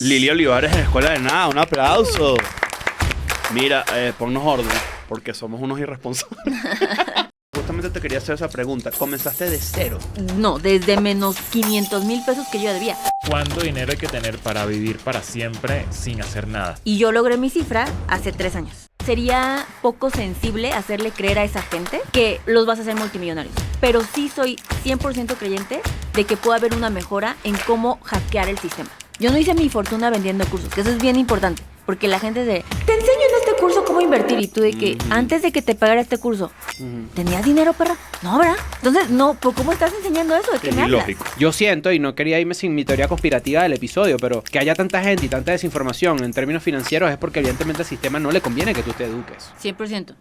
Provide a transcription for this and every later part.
Lili Olivares en Escuela de Nada, un aplauso. Mira, ponnos orden, porque somos unos irresponsables. Justamente te quería hacer esa pregunta. ¿Comenzaste de cero? No, desde menos 500,000 pesos que yo debía. ¿Cuánto dinero hay que tener para vivir para siempre sin hacer nada? Y yo logré mi cifra hace 3 años. Sería poco sensible hacerle creer a esa gente que los vas a hacer multimillonarios. Pero sí soy 100% creyente de que puede haber una mejora en cómo hackear el sistema. Yo no hice mi fortuna vendiendo cursos, que eso es bien importante. Porque la gente te enseño en este curso cómo invertir. Y tú de que antes de que te pagara este curso, ¿tenías dinero, perra? No, ¿verdad? Entonces, no, ¿cómo estás enseñando eso? ¿De qué me hablas? Lógico. Yo siento, y no quería irme sin mi teoría conspirativa del episodio, pero que haya tanta gente y tanta desinformación en términos financieros es porque evidentemente al sistema no le conviene que tú te eduques. 100%.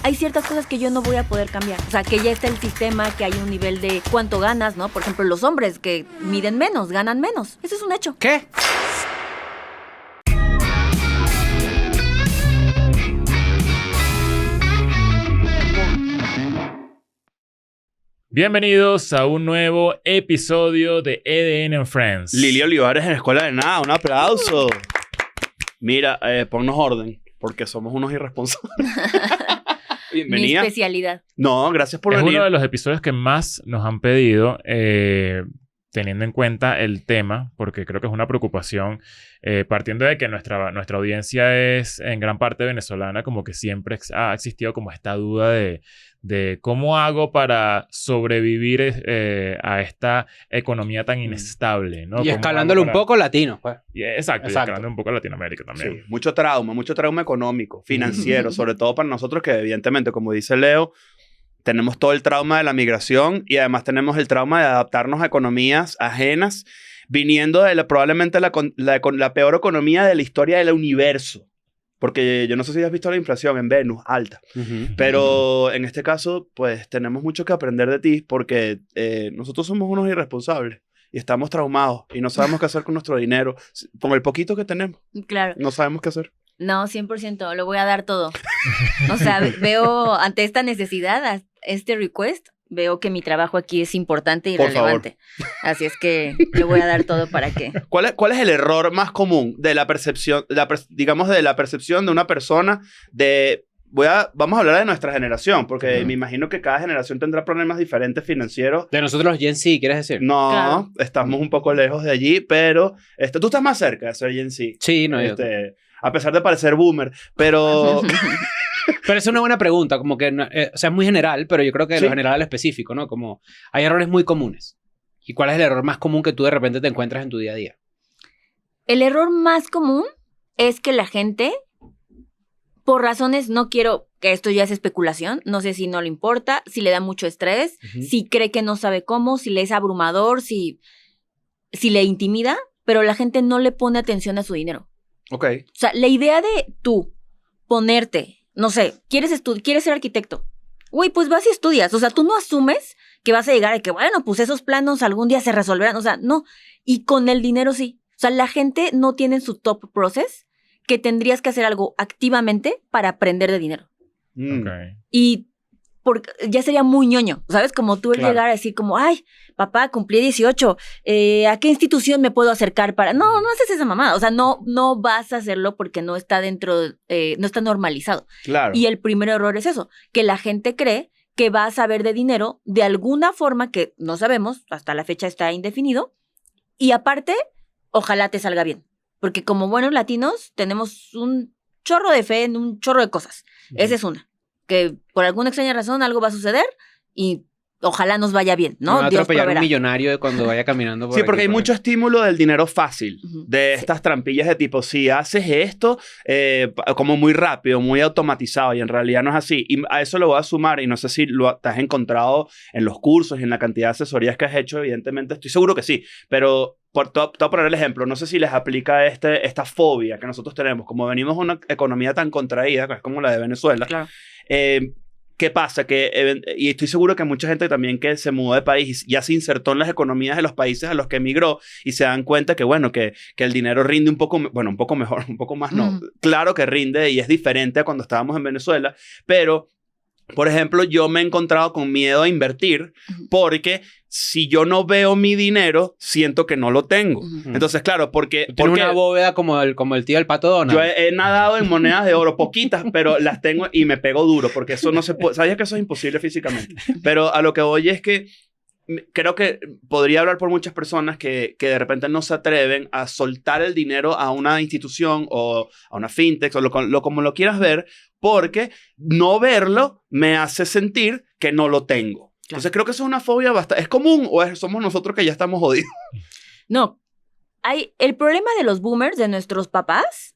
Hay ciertas cosas que yo no voy a poder cambiar. O sea, que ya está el sistema, que hay un nivel de cuánto ganas, ¿no? Por ejemplo, los hombres que miden menos, ganan menos. Eso es un hecho. ¿Qué? Bienvenidos a un nuevo episodio de EDN and Friends. Lili Olivares en Escuela de Nada, un aplauso. Mira, ponnos orden, porque somos unos irresponsables. Bienvenida. Mi especialidad. No, gracias por Es venir. uno de los episodios que más nos han pedido, teniendo en cuenta el tema, porque creo que es una preocupación, partiendo de que nuestra audiencia es en gran parte venezolana, como que siempre ha existido como esta duda de cómo hago para sobrevivir a esta economía tan inestable, ¿no? Y ¿Cómo escalándolo hago un poco latino, pues. Exacto, y escalando un poco a Latinoamérica también. Sí, mucho trauma económico, financiero, sobre todo para nosotros que evidentemente, como dice Leo, tenemos todo el trauma de la migración y además tenemos el trauma de adaptarnos a economías ajenas, viniendo de probablemente la peor economía de la historia del universo. Porque yo no sé si has visto la inflación en Venus, alta. Pero en este caso, pues tenemos mucho que aprender de ti porque nosotros somos unos irresponsables y estamos traumados y no sabemos qué hacer con nuestro dinero. Con el poquito que tenemos, Claro. no sabemos qué hacer. No, 100%. Lo voy a dar todo. O sea, veo ante esta necesidad, este request, veo que mi trabajo aquí es importante y Por relevante. Así es que le voy a dar todo para que... ¿Cuál es el error más común de la percepción, digamos, de la percepción de una persona de... Vamos a hablar de nuestra generación, porque me imagino que cada generación tendrá problemas diferentes financieros. De nosotros los Gen Z, ¿quieres decir? No, Claro. estamos un poco lejos de allí, pero tú estás más cerca de ser Gen Z. Sí, no, A pesar de parecer boomer, pero... Pero es una buena pregunta, como que, o sea, es muy general, pero yo creo que de Sí. lo general al específico, ¿no? Como hay errores muy comunes. ¿Y cuál es el error más común que tú de repente te encuentras en tu día a día? El error más común es que la gente, por razones, no quiero que esto ya es especulación, no sé si no le importa, si le da mucho estrés, si cree que no sabe cómo, si le es abrumador, si le intimida, pero la gente no le pone atención a su dinero. Ok. O sea, la idea de tú ponerte, no sé, quieres ser arquitecto. Güey, pues vas y estudias. O sea, tú no asumes que vas a llegar a que, bueno, pues esos planos algún día se resolverán. O sea, no. Y con el dinero sí. O sea, la gente no tiene en su top process que tendrías que hacer algo activamente para aprender de dinero. Ok. Y ya sería muy ñoño, ¿sabes? Como tú Claro. llegar a decir como, ay, papá, cumplí 18, ¿a qué institución me puedo acercar para...? No haces esa mamada. O sea, no vas a hacerlo porque no está no está normalizado. Claro. Y el primer error es eso, que la gente cree que va a saber de dinero de alguna forma que no sabemos, hasta la fecha está indefinido, y aparte, ojalá te salga bien. Porque como buenos latinos tenemos un chorro de fe en un chorro de cosas. Esa es una. Que por alguna extraña razón algo va a suceder y ojalá nos vaya bien, Me ¿no? va a Dios atropellar proveerá. un millonario de cuando vaya caminando por Sí, aquí, porque hay por mucho ahí. estímulo del dinero fácil, Ujú. de Sí. estas trampillas de tipo, si haces esto, como muy rápido, muy automatizado, y en realidad no es así. Y a eso lo voy a sumar, y no sé si te has encontrado en los cursos y en la cantidad de asesorías que has hecho, evidentemente estoy seguro que sí, pero te voy a poner el ejemplo, no sé si les aplica esta fobia que nosotros tenemos, como venimos de una economía tan contraída, que es como la de Venezuela. Claro. ¿Qué pasa? Y estoy seguro que mucha gente también que se mudó de país ya se insertó en las economías de los países a los que emigró y se dan cuenta que, bueno, que el dinero rinde un poco mejor, un poco más no. Ujú. Claro que rinde y es diferente a cuando estábamos en Venezuela, pero Por ejemplo, yo me he encontrado con miedo a invertir porque si yo no veo mi dinero, siento que no lo tengo. Entonces, claro, porque Tiene una bóveda como el tío del Pato Donald. yo he nadado en monedas de oro, poquitas, pero las tengo y me pego duro porque eso no se puede. Sabías que eso es imposible físicamente. Pero a lo que voy es que creo que podría hablar por muchas personas que de repente no se atreven a soltar el dinero a una institución o a una fintech o como lo quieras ver, porque no verlo me hace sentir que no lo tengo. Entonces creo que eso es una fobia bastante... ¿Es común o somos nosotros que ya estamos jodidos? No. El problema de los boomers, de nuestros papás,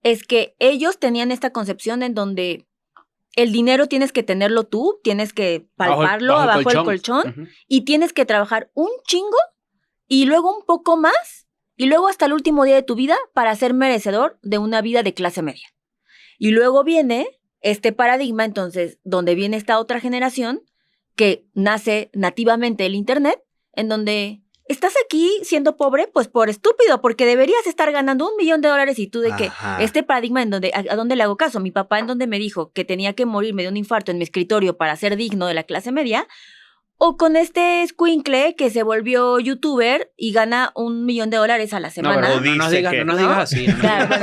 es que ellos tenían esta concepción en donde el dinero tienes que tenerlo tú, tienes que palparlo abajo del colchón y tienes que trabajar un chingo y luego un poco más y luego hasta el último día de tu vida para ser merecedor de una vida de clase media. Y luego viene este paradigma, entonces, donde viene esta otra generación que nace nativamente el internet, en donde estás aquí siendo pobre, pues por estúpido, porque deberías estar ganando $1 millón y tú de que este paradigma en donde, ¿a dónde le hago caso? Mi papá en donde me dijo que tenía que morirme de un infarto en mi escritorio para ser digno de la clase media, o con este escuincle que se volvió youtuber y gana $1 millón a la semana. No, no nos digas así. Claro,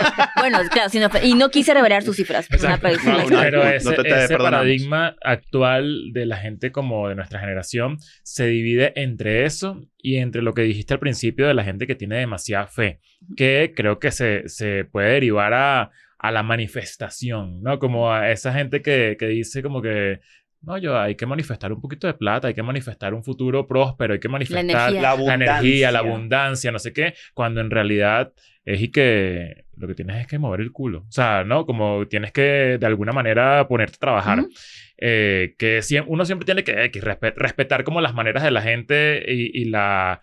y no quise revelar sus cifras. Pero ese paradigma actual de la gente como de nuestra generación se divide entre eso y entre lo que dijiste al principio de la gente que tiene demasiada fe, que creo que se puede derivar a la manifestación, ¿no? Como a esa gente que dice como que no, hay que manifestar un poquito de plata, hay que manifestar un futuro próspero, hay que manifestar la energía, la abundancia, no sé qué, cuando en realidad es y que lo que tienes es que mover el culo. O sea, ¿no? Como tienes que de alguna manera ponerte a trabajar. Uno siempre tiene que respetar como las maneras de la gente y las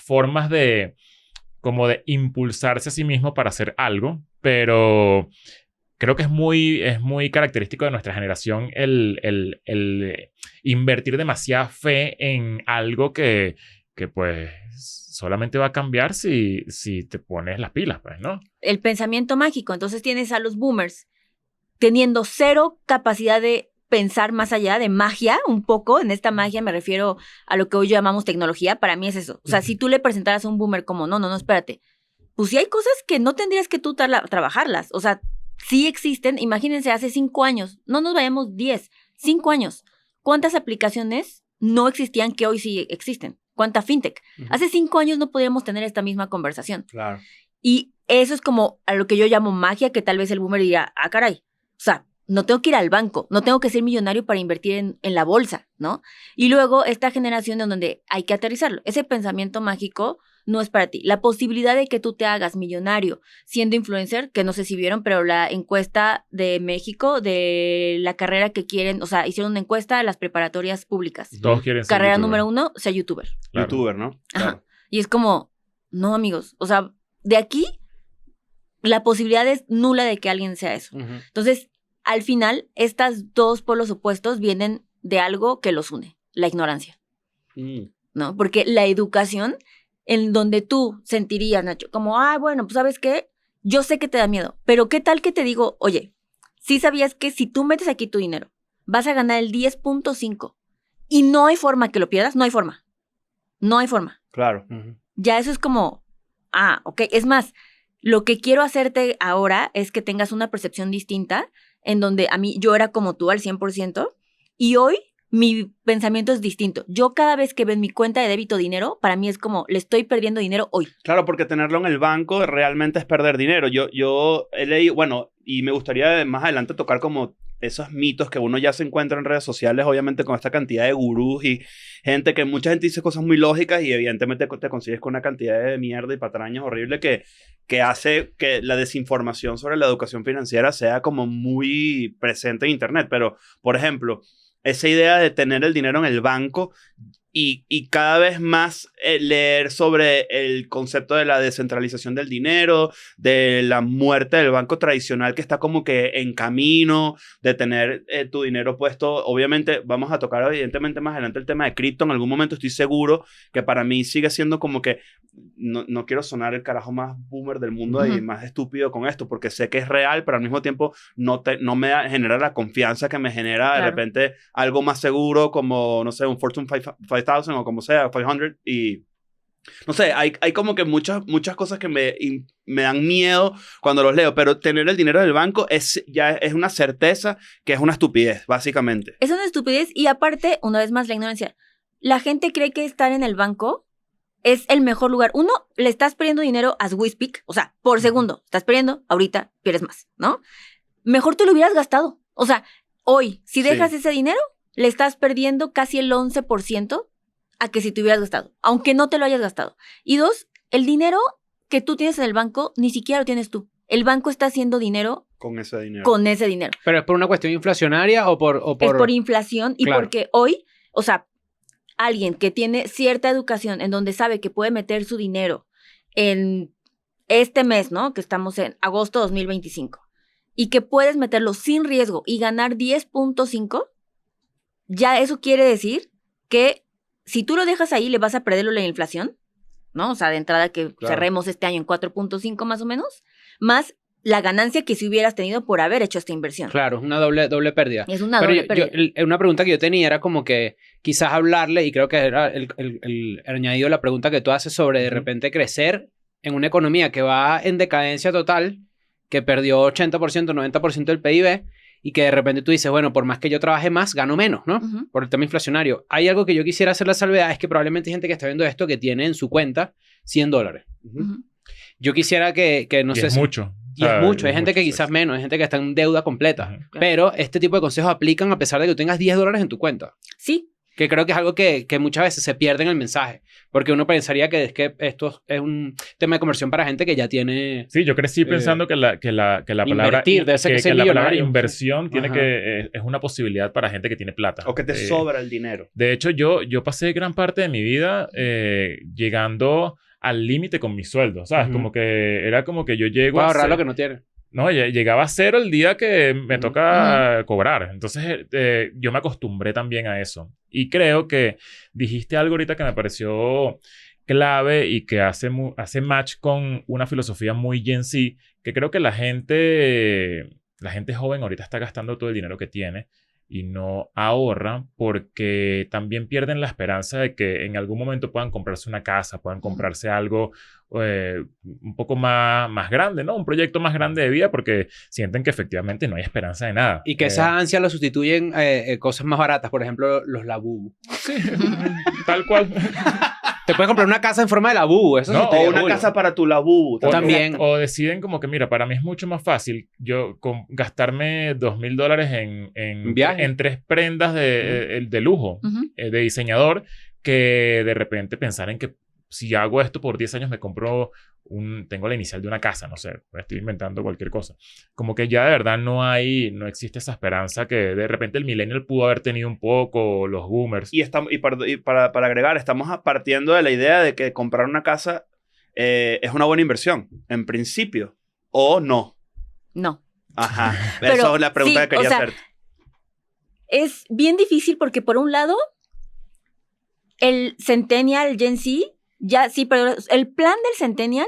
formas de como de impulsarse a sí mismo para hacer algo, pero creo que es muy característico de nuestra generación el invertir demasiada fe en algo que pues solamente va a cambiar si te pones las pilas, pues, ¿no? El pensamiento mágico. Entonces tienes a los boomers teniendo cero capacidad de pensar más allá, de magia, un poco. En esta magia me refiero a lo que hoy llamamos tecnología. Para mí es eso. O sea, si tú le presentaras a un boomer como, no, espérate. Pues sí hay cosas que no tendrías que tú trabajarlas. O sea, sí existen. Imagínense, hace 5 años, no nos vayamos 10, 5 años. ¿Cuántas aplicaciones no existían que hoy sí existen? ¿Cuánta fintech? Hace 5 años no podríamos tener esta misma conversación. Claro. Y eso es como a lo que yo llamo magia, que tal vez el boomer diría, caray, o sea, no tengo que ir al banco, no tengo que ser millonario para invertir en la bolsa, ¿no? Y luego esta generación en donde hay que aterrizarlo. Ese pensamiento mágico no es para ti. La posibilidad de que tú te hagas millonario siendo influencer, que no sé si vieron, pero la encuesta de México de la carrera que quieren, o sea, hicieron una encuesta a las preparatorias públicas. Todos quieren ser Carrera YouTuber. número 1, ser youtuber. Claro. YouTuber, ¿no? Ajá. Claro. Y es como, no, amigos, o sea, de aquí la posibilidad es nula de que alguien sea eso. Entonces, al final, estas dos polos opuestos vienen de algo que los une, la ignorancia, ¿no? Porque la educación, en donde tú sentirías, Nacho, como, bueno, pues ¿sabes qué? Yo sé que te da miedo, pero ¿qué tal que te digo, oye, sí sabías que si tú metes aquí tu dinero, vas a ganar el 10.5 y no hay forma que lo pierdas? No hay forma. No hay forma. Claro. Ya eso es como, ok. Es más, lo que quiero hacerte ahora es que tengas una percepción distinta en donde a mí yo era como tú al 100% y hoy mi pensamiento es distinto. Yo cada vez que veo en mi cuenta de débito dinero, para mí es como, le estoy perdiendo dinero hoy. Claro, porque tenerlo en el banco realmente es perder dinero. Yo he leído, bueno, y me gustaría más adelante tocar como esos mitos que uno ya se encuentra en redes sociales, obviamente con esta cantidad de gurús y gente que mucha gente dice cosas muy lógicas y evidentemente te consigues con una cantidad de mierda y patrañas horrible que hace que la desinformación sobre la educación financiera sea como muy presente en internet. Pero, por ejemplo, esa idea de tener el dinero en el banco y cada vez más leer sobre el concepto de la descentralización del dinero, de la muerte del banco tradicional que está como que en camino, de tener tu dinero puesto. Obviamente vamos a tocar evidentemente más adelante el tema de cripto. En algún momento estoy seguro que para mí sigue siendo como que no quiero sonar el carajo más boomer del mundo y más estúpido con esto, porque sé que es real, pero al mismo tiempo no me genera la confianza que me genera de repente algo más seguro como, no sé, un Fortune 5000 o como sea, 500 y... No sé, hay como que muchas cosas que me dan miedo cuando los leo, pero tener el dinero del banco ya es una certeza que es una estupidez, básicamente. Es una estupidez y aparte, una vez más, la ignorancia. La gente cree que estar en el banco es el mejor lugar. Uno, le estás perdiendo dinero as we speak, o sea, por segundo. Estás perdiendo, ahorita pierdes más, ¿no? Mejor tú lo hubieras gastado. O sea, hoy, si dejas ese dinero, le estás perdiendo casi el 11% a que si te hubieras gastado, aunque no te lo hayas gastado. Y dos, el dinero que tú tienes en el banco, ni siquiera lo tienes tú. El banco está haciendo dinero con ese dinero. Con ese dinero. ¿Pero es por una cuestión inflacionaria o por...? Es por inflación y Claro. porque hoy, o sea, alguien que tiene cierta educación en donde sabe que puede meter su dinero en este mes, ¿no? Que estamos en agosto de 2025 y que puedes meterlo sin riesgo y ganar 10.5, ya eso quiere decir que si tú lo dejas ahí, le vas a perder la inflación, ¿no? O sea, de entrada que cerremos este año en 4.5 más o menos, más la ganancia que si hubieras tenido por haber hecho esta inversión. Claro, es una doble pérdida. Es una doble pérdida. Una pregunta que yo tenía era como que quizás hablarle, y creo que era el añadido de la pregunta que tú haces sobre de repente crecer en una economía que va en decadencia total, que perdió 80%, 90% del PIB, y que de repente tú dices, bueno, por más que yo trabaje más, gano menos, ¿no? Por el tema inflacionario. Hay algo que yo quisiera hacer la salvedad, es que probablemente hay gente que está viendo esto que tiene en su cuenta $100. Yo quisiera que no y sé es si... mucho. Y es mucho. Hay gente que quizás menos, hay gente que está en deuda completa. Claro. Pero este tipo de consejos aplican a pesar de que tú tengas $10 en tu cuenta. Sí. Que creo que es algo que muchas veces se pierde en el mensaje. Porque uno pensaría que esto es un tema de conversión para gente que ya tiene... Sí, yo crecí pensando que la palabra... invertir, debe ser que sea la palabra millonario. inversión tiene Ajá. es una posibilidad para gente que tiene plata. O que te sobra el dinero. De hecho, yo pasé gran parte de mi vida llegando al límite con mi sueldo, ¿sabes? Como que era como que yo llego Puedo a... ahorrar lo que no tiene. No, llegaba a cero el día que me toca cobrar. Entonces, yo me acostumbré también a eso. Y creo que dijiste algo ahorita que me pareció clave y que hace match con una filosofía muy Gen Z, que creo que la gente joven ahorita está gastando todo el dinero que tiene y no ahorra porque también pierden la esperanza de que en algún momento puedan comprarse una casa, puedan comprarse algo un poco más grande, ¿no? Un proyecto más grande de vida porque sienten que efectivamente no hay esperanza de nada. Y que esa ansia lo sustituyen cosas más baratas. Por ejemplo, los Labubu. Sí, tal cual. Te puedes comprar una casa en forma de Labubu. Eso No, sí estaría O una cool. casa para tu labubu. También. O deciden como que, mira, para mí es mucho más fácil yo gastarme $2,000 en Viaje. en 3 prendas de lujo, de diseñador, que de repente pensar en que si hago esto por 10 años me compro tengo la inicial de una casa, no sé, estoy inventando cualquier cosa. Como que ya de verdad no existe esa esperanza que de repente el millennial pudo haber tenido un poco, los boomers. Y para agregar, estamos partiendo de la idea de que comprar una casa es una buena inversión, en principio, o no. No. Ajá. Pero Esa es la pregunta sí, que quería o sea, hacerte. Es bien difícil porque por un lado, el Centennial Gen Z, pero el plan del Centennial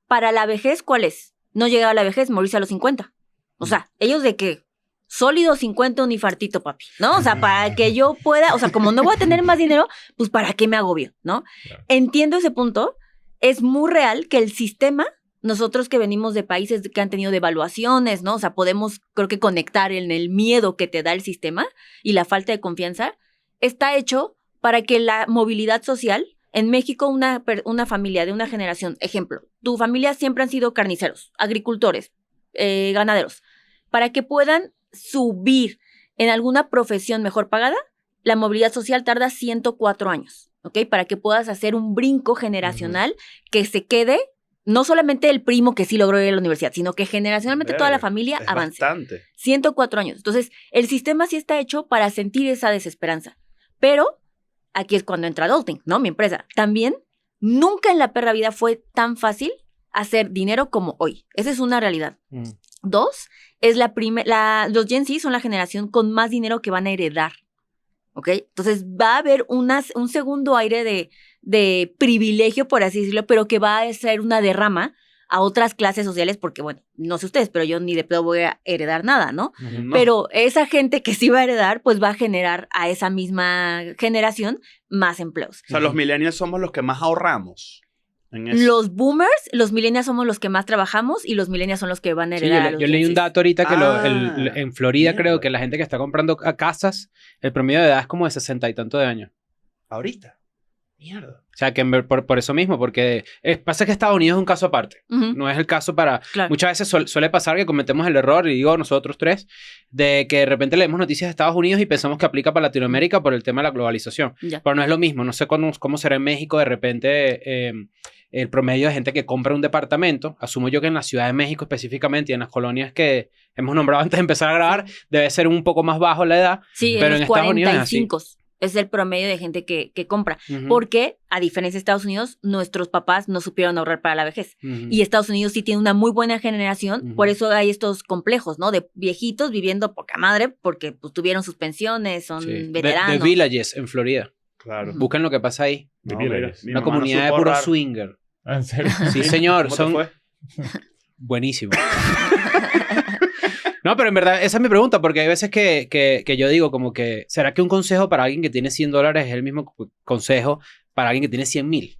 para la vejez, ¿cuál es? No llegar a la vejez, morirse a los 50. O sea, ellos de que sólido 50 un infartito, papi, ¿no? O sea, para que yo pueda, o sea, como no voy a tener más dinero, pues ¿para qué me agobio, no? Claro. Entiendo ese punto. Es muy real que el sistema, nosotros que venimos de países que han tenido devaluaciones, ¿no? O sea, podemos, creo que conectar en el miedo que te da el sistema y la falta de confianza, está hecho para que la movilidad social, en México una familia de una generación, ejemplo, tu familia siempre han sido carniceros, agricultores, ganaderos, para que puedan subir en alguna profesión mejor pagada, la movilidad social tarda 104 años, ¿ok? Para que puedas hacer un brinco generacional que se quede, no solamente el primo que sí logró ir a la universidad, sino que generacionalmente toda la familia Es avance. bastante. 104 años. Entonces, el sistema sí está hecho para sentir esa desesperanza. Pero aquí es cuando entra Adulting, ¿no? Mi empresa. También, nunca en la perra vida fue tan fácil hacer dinero como hoy. Esa es una realidad. 2, es los Gen Z son la generación con más dinero que van a heredar. ¿Ok? Entonces va a haber un segundo aire de privilegio, por así decirlo, pero que va a ser una derrama a otras clases sociales, porque bueno, no sé ustedes, pero yo ni de pedo voy a heredar nada, ¿no? No. Pero esa gente que sí va a heredar, pues va a generar a esa misma generación más empleos. O sea, los millennials somos los que más ahorramos. En eso. Los boomers, los millennials somos los que más trabajamos y los millennials son los que van a Sí, heredar a los yo leí Gen un Zs. dato ahorita que en Florida mierda. creo que la gente que está comprando casas, el promedio de edad es como de 60 y tantos de años. Ahorita. Mierda. O sea, que por eso mismo, porque pasa que Estados Unidos es un caso aparte. Ujú, No es el caso para... claro. Muchas veces suele pasar que cometemos el error, y digo nosotros tres, de que de repente leemos noticias de Estados Unidos y pensamos que aplica para Latinoamérica por el tema de la globalización. Ya. Pero no es lo mismo. No sé cómo será en México de repente el promedio de gente que compra un departamento. Asumo yo que en la Ciudad de México específicamente y en las colonias que hemos nombrado antes de empezar a grabar, debe ser un poco más bajo la edad. Sí, pero en en los Estados Unidos es así. 45 es el promedio de gente que compra. Ujú, Porque, a diferencia de Estados Unidos, nuestros papás no supieron ahorrar para la vejez. ujú. Y Estados Unidos sí tiene una muy buena generación, Ujú. por eso hay estos complejos, ¿no? De viejitos viviendo poca madre porque pues, tuvieron sus pensiones, son Sí. veteranos. The Villages en Florida. Claro. Ujú. Busquen lo que pasa ahí. De No, Villages. mira, mi Una mamá no comunidad de supo puro ahorrar. swinger. Ah, ¿en serio? Sí, señor. ¿Cómo te fue? Buenísimo. No, pero en verdad, esa es mi pregunta, porque hay veces que yo digo como que, ¿será que un consejo para alguien que tiene $100 es el mismo consejo para alguien que tiene 100,000?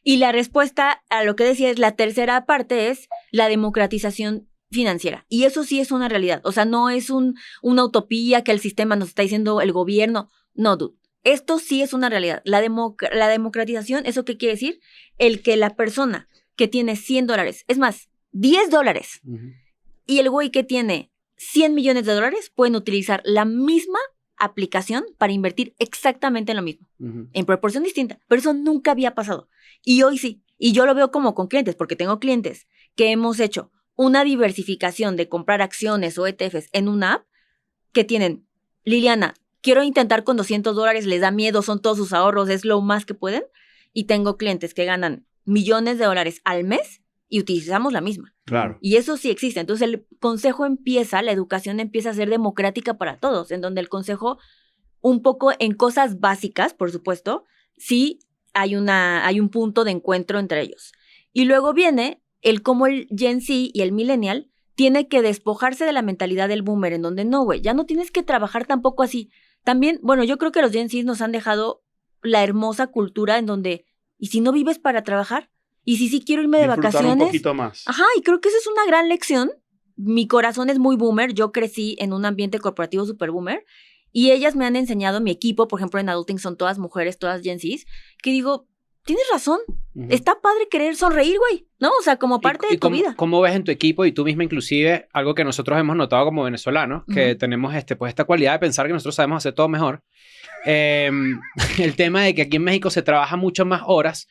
Y la respuesta a lo que decía es la tercera parte es la democratización financiera. Y eso sí es una realidad. O sea, no es una utopía que el sistema nos está diciendo el gobierno. No, dude. Esto sí es una realidad. La democratización, ¿eso qué quiere decir? El que la persona que tiene $100, es más, $10, y el güey que tiene $100 millones pueden utilizar la misma aplicación para invertir exactamente en lo mismo, en proporción distinta, pero eso nunca había pasado. Y hoy sí, y yo lo veo como con clientes, porque tengo clientes que hemos hecho una diversificación de comprar acciones o ETFs en una app que tienen, Liliana, quiero intentar con $200, les da miedo, son todos sus ahorros, es lo más que pueden, y tengo clientes que ganan millones de dólares al mes y utilizamos la misma. Claro. Y eso sí existe. Entonces el consejo empieza, la educación empieza a ser democrática para todos, en donde el consejo, un poco en cosas básicas, por supuesto, sí hay un punto de encuentro entre ellos. Y luego viene el cómo el Gen Z y el Millennial tiene que despojarse de la mentalidad del boomer, en donde no, güey, ya no tienes que trabajar tampoco así. También, bueno, yo creo que los Gen Z nos han dejado la hermosa cultura en donde, ¿y si no vives para trabajar? ¿Y si sí quiero irme de Disfrutar vacaciones? un poquito más. Ajá, y creo que esa es una gran lección. Mi corazón es muy boomer. Yo crecí en un ambiente corporativo super boomer. Y ellas me han enseñado, mi equipo, por ejemplo, en Adulting son todas mujeres, todas Gen Zs, que digo, tienes razón. Está padre querer sonreír, güey, ¿no? O sea, como parte de tu vida. ¿Cómo ves en tu equipo y tú misma inclusive algo que nosotros hemos notado como venezolanos, que tenemos pues esta cualidad de pensar que nosotros sabemos hacer todo mejor? El tema de que aquí en México se trabaja mucho más horas.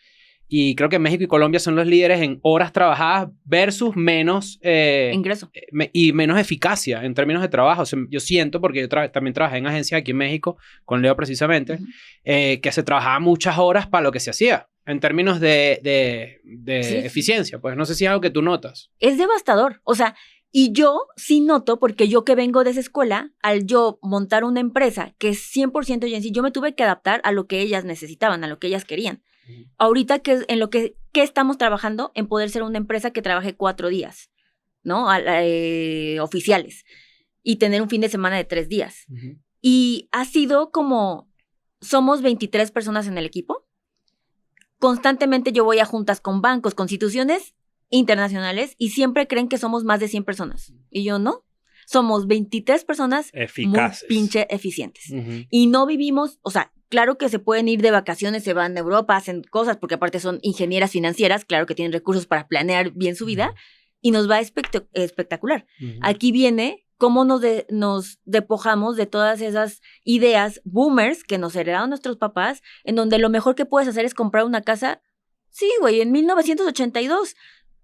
Y creo que México y Colombia son los líderes en horas trabajadas versus menos... Ingreso. Y menos eficacia en términos de trabajo. O sea, yo siento, porque yo también trabajé en agencias aquí en México, con Leo precisamente, que se trabajaba muchas horas para lo que se hacía, en términos de Sí. eficiencia. Pues no sé si es algo que tú notas. Es devastador. O sea, y yo sí noto, porque yo que vengo de esa escuela, al yo montar una empresa que es 100% Gen Z, yo me tuve que adaptar a lo que ellas necesitaban, a lo que ellas querían. Ahorita, en lo que estamos trabajando, en poder ser una empresa que trabaje 4 días, ¿no? Oficiales. Y tener un fin de semana de 3 días. Y ha sido como, somos 23 personas en el equipo. Constantemente yo voy a juntas con bancos, con instituciones internacionales, y siempre creen que somos más de 100 personas. Y yo no. Somos 23 personas Eficaces. muy pinche eficientes. Y no vivimos, o sea, claro que se pueden ir de vacaciones, se van a Europa, hacen cosas, porque aparte son ingenieras financieras, claro que tienen recursos para planear bien su vida, y nos va espectacular. Aquí viene cómo nos despojamos de todas esas ideas boomers que nos heredaron nuestros papás, en donde lo mejor que puedes hacer es comprar una casa. Sí, güey, en 1982.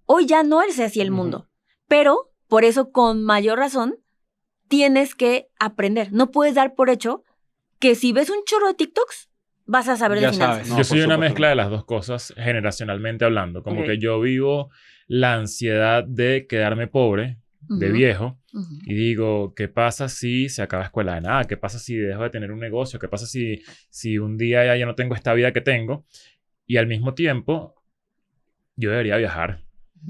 Hoy ya no es así el mundo. Pero, por eso, con mayor razón, tienes que aprender. No puedes dar por hecho que si ves un chorro de TikToks, vas a saber Ya de finanzas. sabes. No, Yo soy por una supuesto. mezcla de las dos cosas generacionalmente hablando. Como Ok. que yo vivo la ansiedad de quedarme pobre, de Ujú. viejo, Ujú. y digo, ¿qué pasa si se acaba escuela de nada? ¿Qué pasa si dejo de tener un negocio? ¿Qué pasa si un día ya no tengo esta vida que tengo? Y al mismo tiempo, yo debería viajar.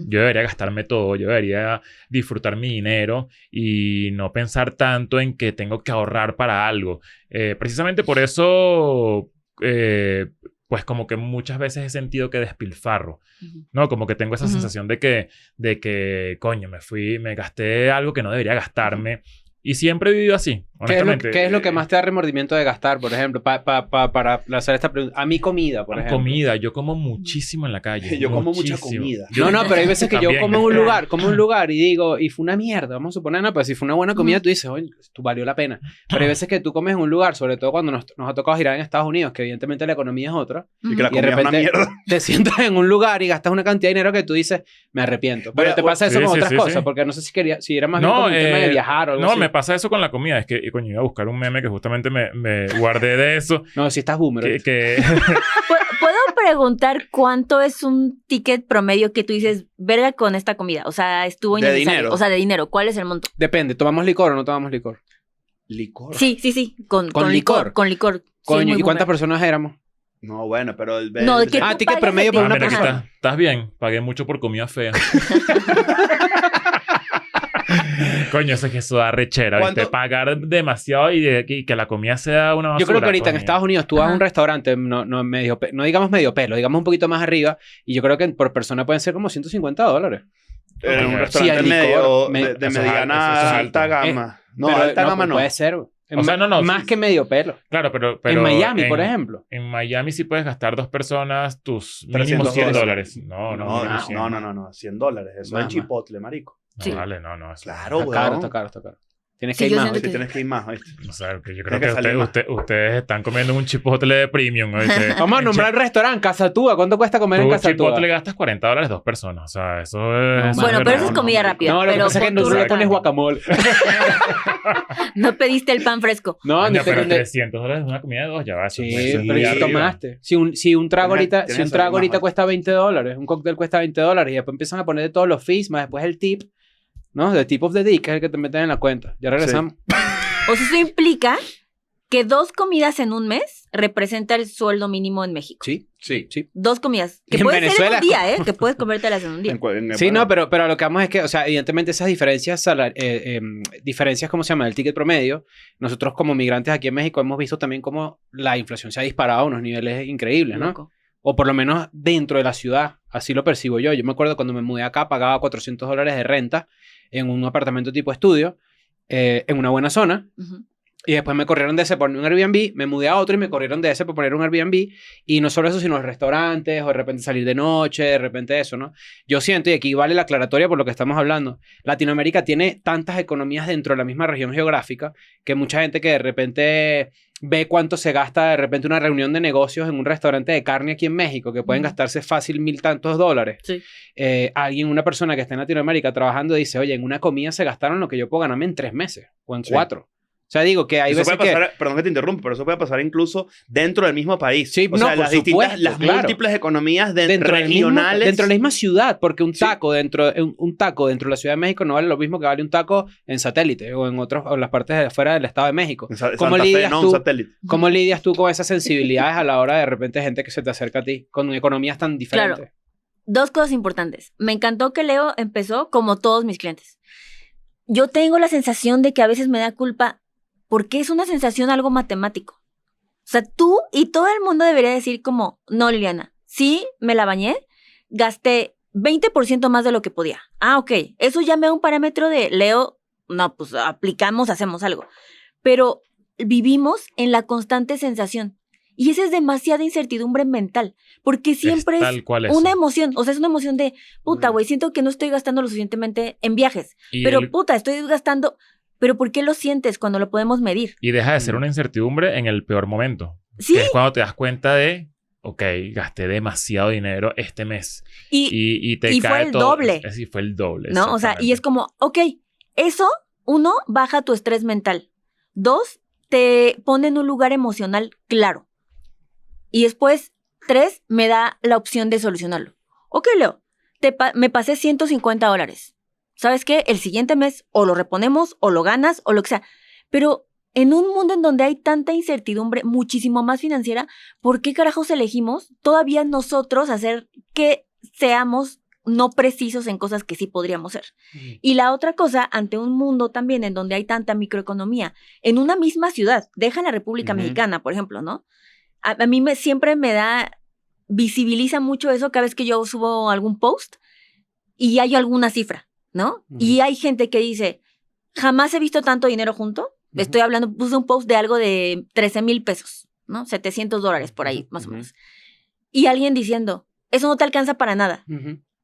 Yo debería gastarme todo, yo debería disfrutar mi dinero y no pensar tanto en que tengo que ahorrar para algo. Precisamente por eso, pues como que muchas veces he sentido que despilfarro, Ujú. ¿no? Como que tengo esa Ujú. sensación de que, coño, me gasté algo que no debería gastarme. Y siempre he vivido así, honestamente. ¿Qué es lo que más te da remordimiento de gastar, por ejemplo? para hacer esta pregunta. A mi comida, por ejemplo. Comida, yo como muchísimo en la calle. Yo como mucha muchísimo. comida. No, pero hay veces que yo También. como en un lugar y digo, y fue una mierda, vamos a suponer, no, pero si fue una buena comida, tú dices, oye, tú valió la pena. Pero hay veces que tú comes en un lugar, sobre todo cuando nos ha tocado girar en Estados Unidos, que evidentemente la economía es otra, Y que la Y de comida es una repente- mierda. te sientas en un lugar y gastas una cantidad de dinero que tú dices, me arrepiento. Pero Voy a- te pasa eso sí, con sí, otras sí, cosas, sí. porque no sé si era más bien como un tema de viajar o algo no, así. me pasa eso con la comida. Es que, coño, iba a buscar un meme que justamente me guardé de eso. No, si estás boomer. que ¿Puedo preguntar cuánto es un ticket promedio que tú dices, verga con esta comida? O sea, estuvo ¿De innecesario. dinero? O sea, de dinero. ¿Cuál es el monto? Depende, ¿tomamos licor o no tomamos licor? Licor. Sí. Con ¿Con licor? Con licor. Sí, Coño, muy ¿y cuántas boomer. personas éramos? No, bueno, pero el... No, el- que Ah, tú ticket pagues promedio el para Ah, una ticket. mira, que persona. estás bien. Pagué mucho por comida fea. Coño, eso es que eso da rechera, ¿viste? ¿Cuánto? Pagar demasiado y que la comida sea una basura. Yo creo que ahorita en coño. Estados Unidos tú vas a un Ajá. restaurante, no digamos medio pelo, digamos un poquito más arriba, y yo creo que por persona pueden ser como $150. En un Sí, restaurante hay licor, medio, de eso es mediana eso es alta alto. gama. No, Pero alta gama no. Puede ser. O sea, no, Más sí, que medio pelo. Claro, pero En Miami, por ejemplo. En Miami sí puedes gastar dos personas tus 300 mínimos $100. dólares. No, No, mínimo no, 100. no, no, no, $100. Eso Más, es chipotle, marico. No, Sí. vale, no. Eso- Claro, Está caro, weón. está caro, está caro. Tienes Sí, que ir yo más. siento Sí, ¿oíste? tienes que ir más, ¿viste? O sea, que yo Tiene creo que que salir más. ustedes están comiendo un chipotle de premium. ¿oíste? Vamos a nombrar el restaurante Casa Túa. ¿Cuánto cuesta comer en Tú Casa Túa? chipotle gastas $40 dos personas. O sea, eso es... No, Bueno, pero eso es no, comida no. rápida. No, lo que pero pasa es que pon no tu le Exacto. pones restaurante. guacamole. No pediste el pan fresco. No, Coño, ni pero te... $300 es una comida de dos, ya va. eso Sí, es muy pero ¿y si arriba. tomaste? Si un trago Tienes- ahorita, tienes si un que trago salir ahorita más, cuesta $20, un cóctel cuesta $20 y después empiezan a poner todos los fees, más después el tip, ¿no? The tip of the dick, que es el que te meten en la cuenta. Ya regresamos. O sea, eso implica que 2 comidas en un mes representa el sueldo mínimo en México. Sí, Sí. sí. 2 comidas. Que En puede ser en Venezuela. un día, ¿eh? Que puedes comértelas en un día. Sí, no, pero a lo que vamos es que, o sea, evidentemente esas diferencias, diferencias, ¿cómo se llama? El ticket promedio, nosotros como migrantes aquí en México hemos visto también cómo la inflación se ha disparado a unos niveles increíbles, ¿no? Loco. O por lo menos dentro de la ciudad, así lo percibo yo. Yo me acuerdo cuando me mudé acá, pagaba $400 de renta en un apartamento tipo estudio, en una buena zona. Ujú. Y después me corrieron de ese por un Airbnb, me mudé a otro y me corrieron de ese por poner un Airbnb. Y no solo eso, sino los restaurantes, o de repente salir de noche, de repente eso, ¿no? Yo siento, y aquí vale la aclaratoria por lo que estamos hablando, Latinoamérica tiene tantas economías dentro de la misma región geográfica que mucha gente que de repente ve cuánto se gasta de repente una reunión de negocios en un restaurante de carne aquí en México, que pueden Ujú. gastarse fácil 1,000 tantos dólares. Sí. Una persona que está en Latinoamérica trabajando dice, oye, en una comida se gastaron lo que yo puedo ganarme en 3 meses o en Sí. 4. O sea, digo que hay Eso veces puede que... pasar, perdón que te interrumpa, pero eso puede pasar incluso dentro del mismo país. Sí, o no, sea, por las distintas, supuesto, las claro. múltiples economías dentro regionales. dentro de la misma ciudad, porque un Sí. taco un taco dentro de la Ciudad de México no vale lo mismo que vale un taco en satélite o en las partes de afuera del Estado de México. En Sa- ¿Cómo Santa Fe, lidias no, tú? un satélite. ¿Cómo lidias tú con esas sensibilidades a la hora de repente gente que se te acerca a ti con economías tan diferentes? Claro. 2 cosas importantes. Me encantó que Leo empezó como todos mis clientes. Yo tengo la sensación de que a veces me da culpa porque es una sensación algo matemático. O sea, tú y todo el mundo debería decir como, no, Liliana, sí, me la bañé, gasté 20% más de lo que podía. Ah, ok, eso ya me da un parámetro de, Leo, no, pues aplicamos, hacemos algo. Pero vivimos en la constante sensación. Y esa es demasiada incertidumbre mental, porque siempre es tal cual eso. una emoción. O sea, es una emoción de, puta, güey, siento que no estoy gastando lo suficientemente en viajes. Y Pero, el- puta, estoy gastando... Pero ¿por qué lo sientes cuando lo podemos medir? Y deja de ser una incertidumbre en el peor momento. Sí, Que es cuando te das cuenta de, ok, gasté demasiado dinero este mes. Y te y fue cae el todo. doble. Sí, fue el doble. ¿no? O sea, y es exactamente. como, ok, eso, 1, baja tu estrés mental. 2, te pone en un lugar emocional claro. Y después, 3, me da la opción de solucionarlo. Ok, Leo, me pasé $150. ¿Sabes qué? El siguiente mes o lo reponemos o lo ganas o lo que sea. Pero en un mundo en donde hay tanta incertidumbre, muchísimo más financiera, ¿por qué carajos elegimos todavía nosotros hacer que seamos no precisos en cosas que sí podríamos ser? Y la otra cosa, ante un mundo también en donde hay tanta microeconomía, en una misma ciudad, deja la República Mexicana, por ejemplo, ¿no? A mí siempre me visibiliza mucho eso cada vez que yo subo algún post y hay alguna cifra, ¿no? Y hay gente que dice, jamás he visto tanto dinero junto. Estoy hablando, puse un post de algo de 13,000 pesos, ¿no? $700 por ahí, más o menos. Y alguien diciendo, eso no te alcanza para nada,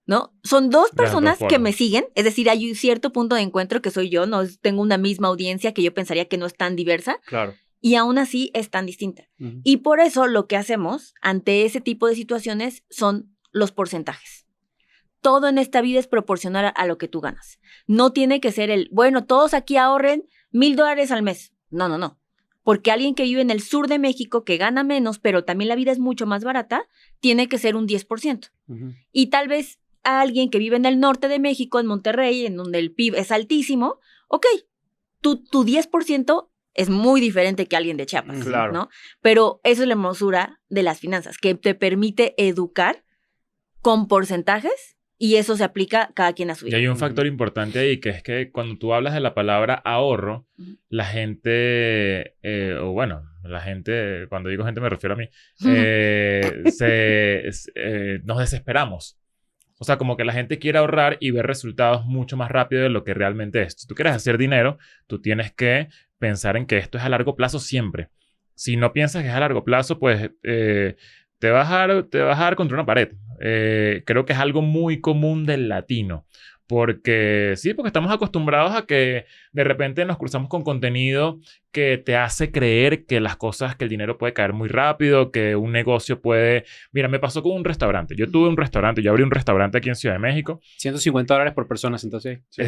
¿no? Son 2 personas que me siguen, es decir, hay un cierto punto de encuentro que soy yo, no tengo una misma audiencia que yo pensaría que no es tan diversa. Claro. Y aún así es tan distinta. Y por eso lo que hacemos ante ese tipo de situaciones son los porcentajes. Todo en esta vida es proporcional a lo que tú ganas. No tiene que ser bueno, todos aquí ahorren $1,000 al mes. No. Porque alguien que vive en el sur de México, que gana menos, pero también la vida es mucho más barata, tiene que ser un 10%. Y tal vez a alguien que vive en el norte de México, en Monterrey, en donde el PIB es altísimo, ok, tu 10% es muy diferente que alguien de Chiapas, Claro. ¿no? Pero eso es la hermosura de las finanzas, que te permite educar con porcentajes y eso se aplica cada quien a su Y vida. hay un factor importante ahí, que es que cuando tú hablas de la palabra ahorro, la gente, la gente, cuando digo gente me refiero a mí, nos desesperamos. O sea, como que la gente quiere ahorrar y ver resultados mucho más rápido de lo que realmente es. Si tú quieres hacer dinero, tú tienes que pensar en que esto es a largo plazo siempre. Si no piensas que es a largo plazo, pues te vas a dar contra una pared. Creo que es algo muy común del latino. Porque estamos acostumbrados a que de repente nos cruzamos con contenido que te hace creer que el dinero puede caer muy rápido, que un negocio puede... Mira, me pasó con un restaurante. Yo abrí un restaurante aquí en Ciudad de México. $150 por persona, entonces. Con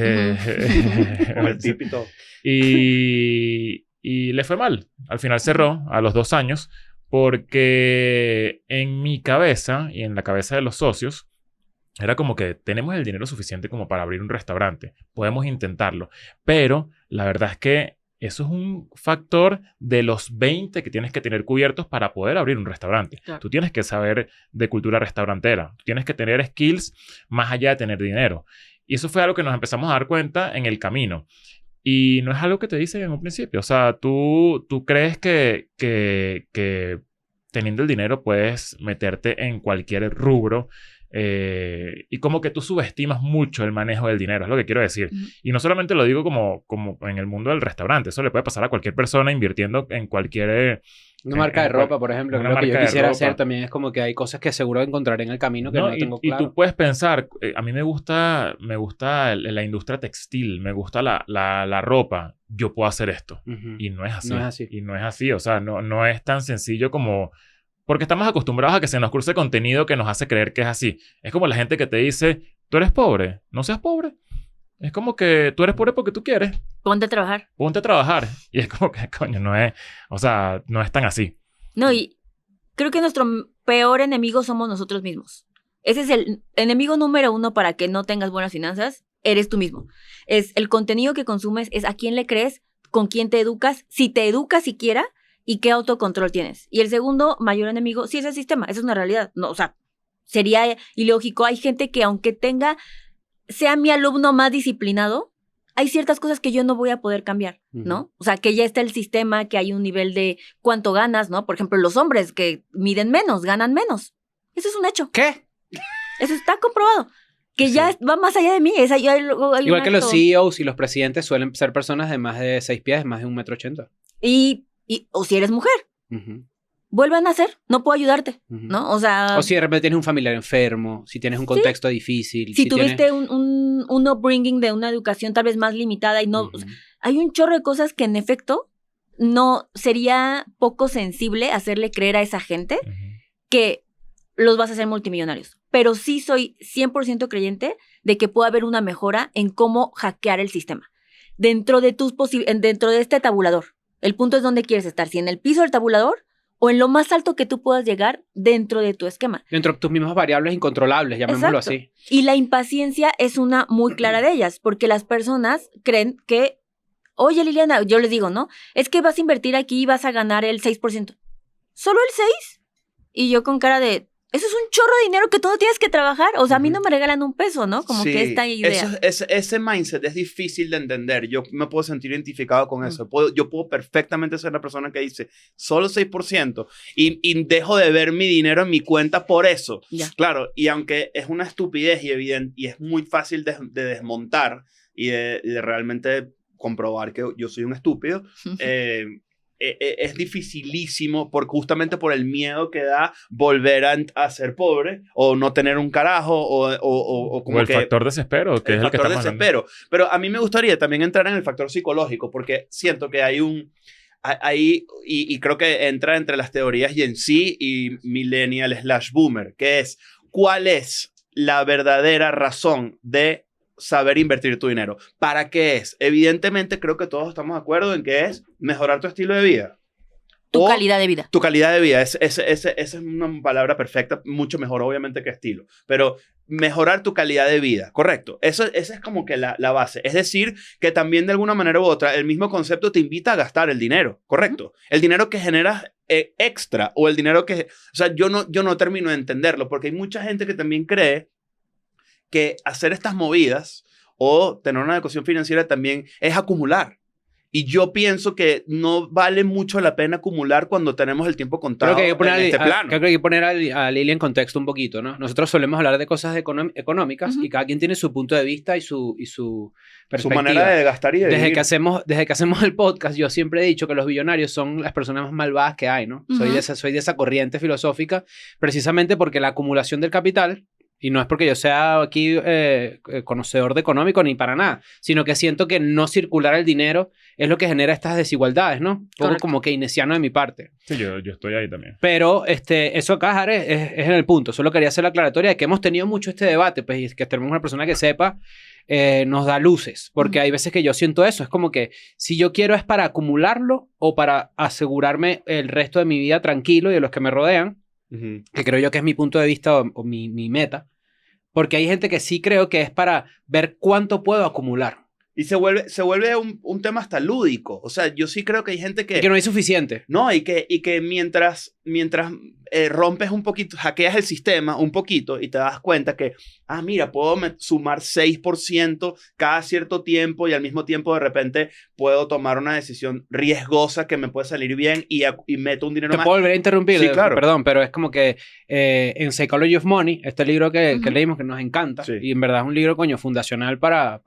el tip y todo. Y le fue mal. Al final cerró a los 2 años porque en mi cabeza y en la cabeza de los socios era como que tenemos el dinero suficiente como para abrir un restaurante. Podemos intentarlo. Pero la verdad es que eso es un factor de los 20 que tienes que tener cubiertos para poder abrir un restaurante. Claro. Tú tienes que saber de cultura restaurantera. Tú tienes que tener skills más allá de tener dinero. Y eso fue algo que nos empezamos a dar cuenta en el camino. Y no es algo que te dicen en un principio. O sea, tú crees que teniendo el dinero puedes meterte en cualquier rubro. Y como que tú subestimas mucho el manejo del dinero, es lo que quiero decir. Y no solamente lo digo como en el mundo del restaurante, eso le puede pasar a cualquier persona invirtiendo en cualquier... Una marca de ropa, por ejemplo, una creo que yo marca de quisiera ropa. hacer también es como que hay cosas que seguro encontraré en el camino que no tengo y claro. tú puedes pensar, a mí me gusta la industria textil, me gusta la ropa, yo puedo hacer esto. Y no es así. No es así. Y no es así, o sea, no es tan sencillo como... Porque estamos acostumbrados a que se nos cruce contenido que nos hace creer que es así. Es como la gente que te dice, tú eres pobre, no seas pobre. Es como que tú eres pobre porque tú quieres. Ponte a trabajar. Ponte a trabajar. Y es como que, coño, no es tan así. No, y creo que nuestro peor enemigo somos nosotros mismos. Ese es el enemigo número 1 para que no tengas buenas finanzas. Eres tú mismo. Es el contenido que consumes, es a quién le crees, con quién te educas, si te educas siquiera, y qué autocontrol tienes. Y el segundo mayor enemigo, sí es el sistema, esa es una realidad. No, o sea, sería ilógico. Hay gente que aunque sea mi alumno más disciplinado, hay ciertas cosas que yo no voy a poder cambiar, ¿no? O sea, que ya está el sistema, que hay un nivel de cuánto ganas, ¿no? Por ejemplo, los hombres que miden menos, ganan menos. Eso es un hecho. ¿Qué? Eso está comprobado. Que ya va más allá de mí. Igual que los CEOs y los presidentes suelen ser personas de más de 6 pies, más de 1,80 m. O si eres mujer, vuelve a nacer, no puedo ayudarte, ¿no? O sea... O si de repente tienes un familiar enfermo, si tienes un contexto difícil. Si tuviste un upbringing de una educación tal vez más limitada y no... Hay un chorro de cosas que en efecto no sería poco sensible hacerle creer a esa gente que los vas a hacer multimillonarios. Pero sí soy 100% creyente de que puede haber una mejora en cómo hackear el sistema. Dentro de este tabulador. El punto es dónde quieres estar, si en el piso del tabulador o en lo más alto que tú puedas llegar dentro de tu esquema. Dentro de tus mismas variables incontrolables, llamémoslo Exacto. así. Y la impaciencia es una muy clara de ellas, porque las personas creen que, oye Liliana, yo les digo, ¿no? Es que vas a invertir aquí y vas a ganar el 6%. ¿Solo el 6%? Y yo con cara de, eso es un chorro de dinero que tú no tienes que trabajar. O sea, a mí no me regalan un peso, ¿no? Como Sí, que esta idea. ese mindset es difícil de entender. Yo me puedo sentir identificado con eso. Yo puedo perfectamente ser la persona que dice solo 6% y dejo de ver mi dinero en mi cuenta por eso. Ya. Claro, y aunque es una estupidez y evidente y es muy fácil de desmontar y de realmente comprobar que yo soy un estúpido, es dificilísimo justamente por el miedo que da volver a ser pobre o no tener un carajo o como O el que factor desespero, que el es el que factor estamos hablando. desespero. Pero a mí me gustaría también entrar en el factor psicológico porque siento que hay y creo que entra entre las teorías Gen Z y Millennial/Boomer, que es ¿cuál es la verdadera razón de saber invertir tu dinero? ¿Para qué es? Evidentemente creo que todos estamos de acuerdo en que es mejorar tu estilo de vida. Tu O calidad de vida. tu calidad de vida. Esa es una palabra perfecta, mucho mejor obviamente que estilo. Pero mejorar tu calidad de vida, correcto. Esa es como que la base. Es decir, que también de alguna manera u otra, el mismo concepto te invita a gastar el dinero, correcto. El dinero que generas extra o el dinero que... O sea, yo no termino de entenderlo porque hay mucha gente que también cree que hacer estas movidas o tener una educación financiera también es acumular. Y yo pienso que no vale mucho la pena acumular cuando tenemos el tiempo contado Creo que hay que poner, en este plano. creo que hay que poner a Lili en contexto un poquito, ¿no? Nosotros solemos hablar de cosas económicas y cada quien tiene su punto de vista y su Su perspectiva. manera de gastar y de Desde vivir. que hacemos el podcast, yo siempre he dicho que los billonarios son las personas más malvadas que hay, ¿no? Soy de esa corriente filosófica, precisamente porque la acumulación del capital, y no es porque yo sea aquí conocedor de económico ni para nada, sino que siento que no circular el dinero es lo que genera estas desigualdades, ¿no? Un poco Correcto. como keynesiano de mi parte. Sí, yo estoy ahí también. Pero eso acá, Jare, es en el punto. Solo quería hacer la aclaratoria de que hemos tenido mucho este debate, pues, y que tenemos una persona que sepa, nos da luces. Porque hay veces que yo siento eso. Es como que si yo quiero es para acumularlo o para asegurarme el resto de mi vida tranquilo y de los que me rodean, que creo yo que es mi punto de vista o mi meta. Porque hay gente que sí creo que es para ver cuánto puedo acumular. Y se vuelve un tema hasta lúdico. O sea, yo sí creo que hay gente Y que no hay suficiente. No, y que mientras rompes un poquito, hackeas el sistema un poquito y te das cuenta que, mira, puedo sumar 6% cada cierto tiempo y al mismo tiempo de repente puedo tomar una decisión riesgosa que me puede salir bien y meto un dinero Te más. puedo volver a interrumpir, Sí, claro. Perdón, pero es como que en Psychology of Money, este libro que leímos que nos encanta, Sí. y en verdad es un libro, coño, fundacional para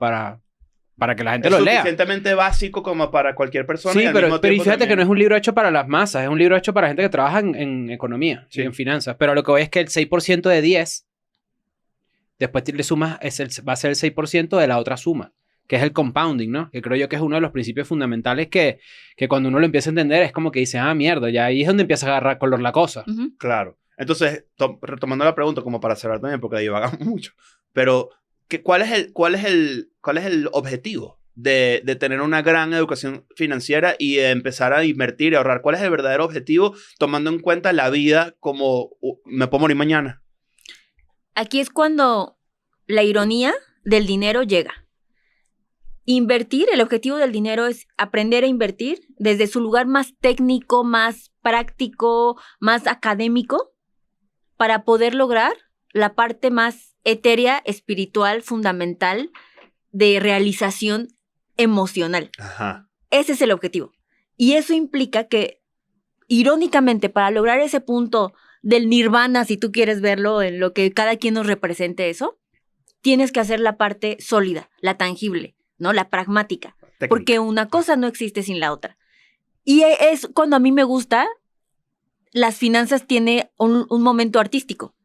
que la gente Es lo lea. suficientemente básico como para cualquier persona. Sí, y al pero mismo y tiempo fíjate que también- no es un libro hecho para las masas, es un libro hecho para gente que trabaja en economía Sí. y en finanzas. Pero lo que voy es que el 6% de 10, después le sumas, va a ser el 6% de la otra suma, que es el compounding, ¿no? Que creo yo que es uno de los principios fundamentales que cuando uno lo empieza a entender es como que dice, mierda, ya ahí es donde empieza a agarrar color la cosa. Claro. Entonces, retomando la pregunta, como para cerrar también, porque divagamos mucho, pero ¿cuál es el objetivo de tener una gran educación financiera y de empezar a invertir y ahorrar? ¿Cuál es el verdadero objetivo tomando en cuenta la vida como me puedo morir mañana? Aquí es cuando la ironía del dinero llega. Invertir, el objetivo del dinero es aprender a invertir desde su lugar más técnico, más práctico, más académico, para poder lograr la parte más etérea, espiritual, fundamental, de realización emocional. Ajá. Ese es el objetivo. Y eso implica que, irónicamente, para lograr ese punto del nirvana, si tú quieres verlo, en lo que cada quien nos represente eso, tienes que hacer la parte sólida, la tangible, ¿no? La pragmática. Técnica. Porque una cosa no existe sin la otra. Y es cuando a mí me gusta, las finanzas tiene un momento artístico,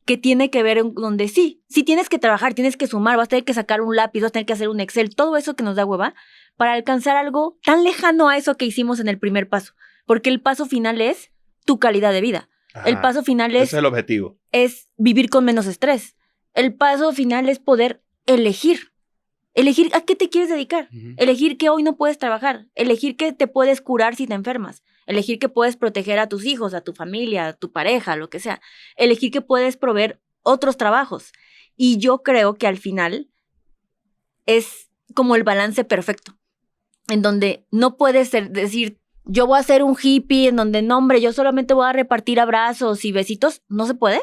que tiene que ver en donde sí tienes que trabajar, tienes que sumar, vas a tener que sacar un lápiz, vas a tener que hacer un Excel, todo eso que nos da hueva, para alcanzar algo tan lejano a eso que hicimos en el primer paso. Porque el paso final es tu calidad de vida. Ajá. El paso final Ese es el objetivo. es vivir con menos estrés. El paso final es poder elegir. Elegir a qué te quieres dedicar. Ujú. Elegir que hoy no puedes trabajar. Elegir que te puedes curar si te enfermas. elegir que puedes proteger a tus hijos, a tu familia, a tu pareja, lo que sea, elegir que puedes proveer otros trabajos. Y yo creo que al final es como el balance perfecto, en donde no puedes decir, yo voy a ser un hippie, en donde, no, hombre, yo solamente voy a repartir abrazos y besitos. No se puede.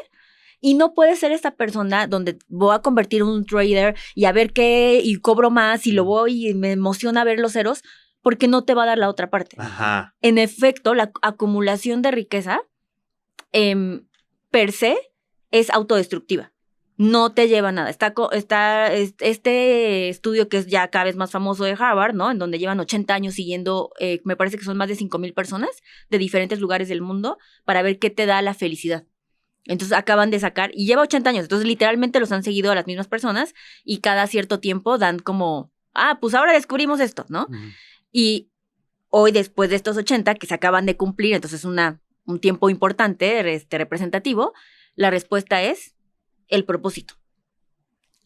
Y no puede ser esta persona donde voy a convertir en un trader y a ver qué, y cobro más y lo voy y me emociona ver los ceros, porque no te va a dar la otra parte. Ajá. En efecto, la acumulación de riqueza per se es autodestructiva. No te lleva a nada. Está este estudio que es ya cada vez más famoso de Harvard, ¿no? En donde llevan 80 años siguiendo, me parece que son más de 5,000 personas de diferentes lugares del mundo para ver qué te da la felicidad. Entonces acaban de sacar, y lleva 80 años, entonces literalmente los han seguido a las mismas personas y cada cierto tiempo dan como, pues ahora descubrimos esto, ¿no? Ujú. Y hoy, después de estos 80 que se acaban de cumplir, entonces un tiempo importante, representativo, la respuesta es el propósito.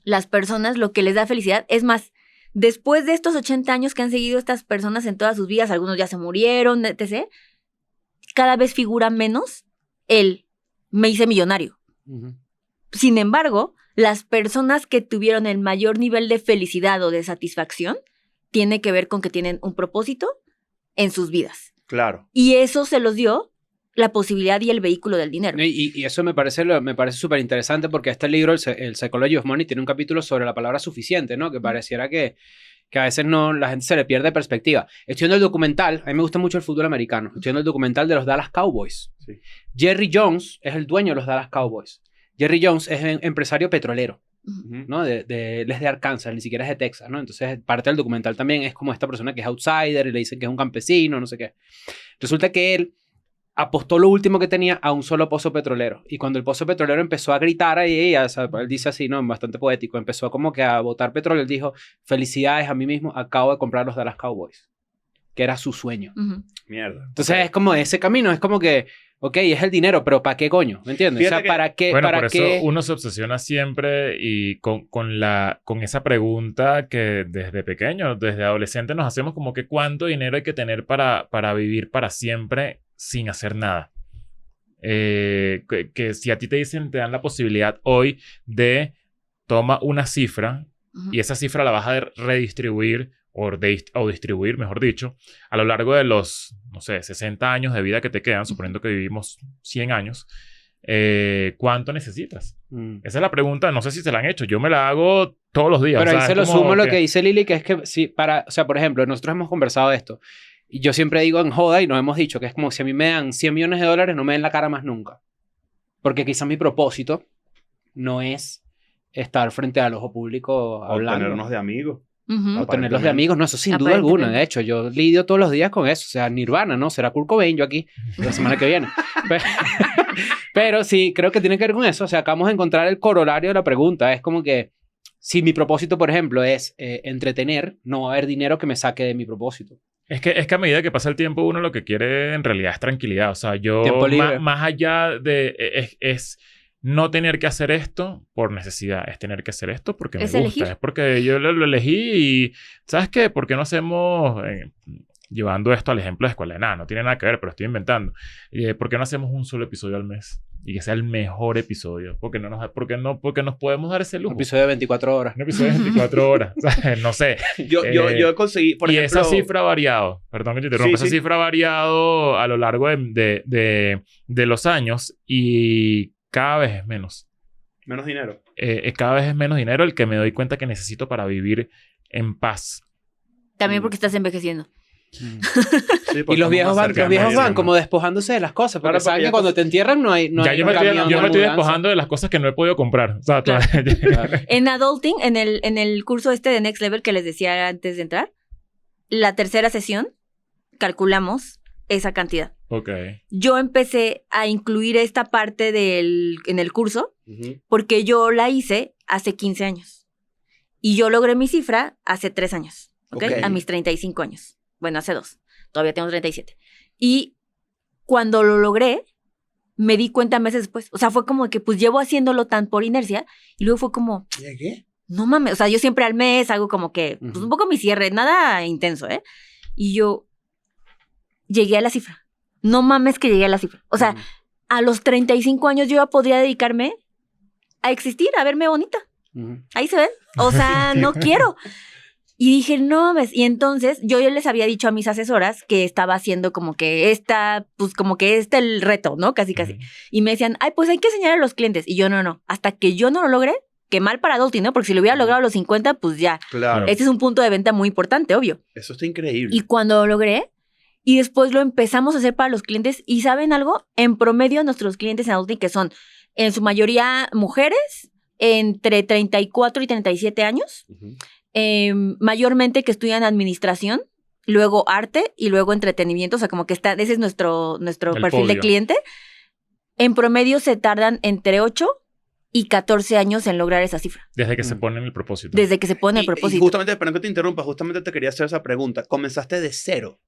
Las personas, lo que les da felicidad, es más, después de estos 80 años que han seguido estas personas en todas sus vidas, algunos ya se murieron, etc., cada vez figura menos el me hice millonario. Ujú. Sin embargo, las personas que tuvieron el mayor nivel de felicidad o de satisfacción tiene que ver con que tienen un propósito en sus vidas. Claro. Y eso se los dio la posibilidad y el vehículo del dinero. Y eso me parece súper interesante porque este libro, el Psychology of Money, tiene un capítulo sobre la palabra suficiente, ¿no? Que pareciera que a veces no, la gente se le pierde perspectiva. Estoy viendo el documental, a mí me gusta mucho el fútbol americano, estoy viendo el documental de los Dallas Cowboys. Sí. Jerry Jones es el dueño de los Dallas Cowboys. Jerry Jones es un empresario petrolero, Ujú. ¿no? Él es de Arkansas, ni siquiera es de Texas, ¿no? Entonces, parte del documental también es como esta persona que es outsider y le dicen que es un campesino, no sé qué. Resulta que él apostó lo último que tenía a un solo pozo petrolero. Y cuando el pozo petrolero empezó a gritar ahí, o sea, él dice así, ¿no? Bastante poético. Empezó como que a botar petróleo. Él dijo, felicidades a mí mismo, acabo de comprar los Dallas Cowboys. Que era su sueño. Ujú. Mierda. Entonces Ok. es como ese camino. Es como que, ok, es el dinero, pero ¿para qué coño? ¿Me entiendes? Fíjate O sea, que- ¿para qué? Bueno, ¿Para por qué? eso uno se obsesiona siempre y con esa pregunta que desde pequeño, desde adolescente nos hacemos como que cuánto dinero hay que tener para vivir para siempre sin hacer nada. Que si a ti te dicen, te dan la posibilidad hoy de toma una cifra Ujú. y esa cifra la vas a redistribuir o distribuir, mejor dicho, a lo largo de los, no sé, 60 años de vida que te quedan, suponiendo que vivimos 100 años, ¿cuánto necesitas? Mm. Esa es la pregunta, no sé si se la han hecho, yo me la hago todos los días. Pero o ahí sea, se es lo como sumo lo que dice Lili, que es que sí, o sea, por ejemplo, nosotros hemos conversado de esto. Y yo siempre digo en joda y nos hemos dicho que es como si a mí me dan $100 millones, no me den la cara más nunca. Porque quizás mi propósito no es estar frente al ojo público O hablando. tenernos de amigos. Ujú. O tenerlos de amigos. No, eso sin duda Aparentemente. alguna. De hecho, yo lidio todos los días con eso. O sea, Nirvana, ¿no? Será Kurt Cobain yo aquí la semana que viene. Pero sí, creo que tiene que ver con eso. O sea, acabamos de encontrar el corolario de la pregunta. Es como que si mi propósito, por ejemplo, es entretener, no va a haber dinero que me saque de mi propósito. Es que a medida que pasa el tiempo, uno lo que quiere en realidad es tranquilidad. O sea, yo Tiempo libre. más allá de... Es no tener que hacer esto por necesidad. Es tener que hacer esto porque me Es gusta. elegir. Es porque yo lo elegí y... ¿Sabes qué? ¿Por qué no hacemos... llevando esto al ejemplo de escuela de nada, no tiene nada que ver, pero estoy inventando. ¿Por qué no hacemos un solo episodio al mes? Y que sea el mejor episodio. Porque nos podemos dar ese Un lujo. episodio de 24 horas. Un episodio de 24 horas. O sea, no sé. Yo conseguí, por y ejemplo... esa cifra ha variado. Perdón que te interrumpa. Sí, Esa sí. cifra ha variado a lo largo de los años y cada vez es menos. Menos dinero. Cada vez es menos dinero el que me doy cuenta que necesito para vivir en paz. También porque estás envejeciendo. Sí, Y porque los viejos estamos van, cerca de como despojándose de las cosas. Porque Claro, saben porque que ya cuando cosas- te entierran no hay Ya yo me camión, estoy ambulancia. despojando de las cosas que no he podido comprar. O sea, Claro. Claro. En Adulting, en el curso de Next Level que les decía antes de entrar, la tercera sesión, calculamos esa cantidad. Ok. Yo empecé a incluir esta parte en el curso Ujú. porque yo la hice hace 15 años. Y yo logré mi cifra hace 3 años, ¿ok? Ok. A mis 35 años. Bueno, hace 2. Todavía tengo 37. Y cuando lo logré, me di cuenta meses después. O sea, fue como que pues llevo haciéndolo tan por inercia. Y luego fue como, ¿Y qué? no mames. O sea, yo siempre al mes hago como que, pues Ujú. un poco mi cierre. Nada intenso, ¿eh? Y yo llegué a la cifra. no mames que llegué a la cifra. O sea, a los 35 años yo ya podría dedicarme a existir, a verme bonita. Ahí se ven. O sea, no quiero. Y dije, no mames. Y entonces yo les había dicho a mis asesoras que estaba haciendo como que el reto, ¿no? Casi. Y me decían, ay, pues hay que enseñar a los clientes. Y yo, no. Hasta que yo no lo logré, que mal para Adulting, ¿no? Porque si lo hubiera logrado a los 50, pues ya. Claro. Este es un punto de venta muy importante, obvio. Eso está increíble. Y cuando lo logré, y después lo empezamos a hacer para los clientes, ¿y saben algo? En promedio, nuestros clientes en Adulting, que son en su mayoría mujeres, entre 34 y 37 años, mayormente que estudian administración, luego arte y luego entretenimiento, o sea, como que ese es nuestro perfil de cliente. En promedio se tardan entre 8 y 14 años en lograr esa cifra. Desde que se ponen el propósito. Desde que se pone el propósito. Y justamente, perdón que te interrumpa, justamente te quería hacer esa pregunta. ¿Comenzaste de cero?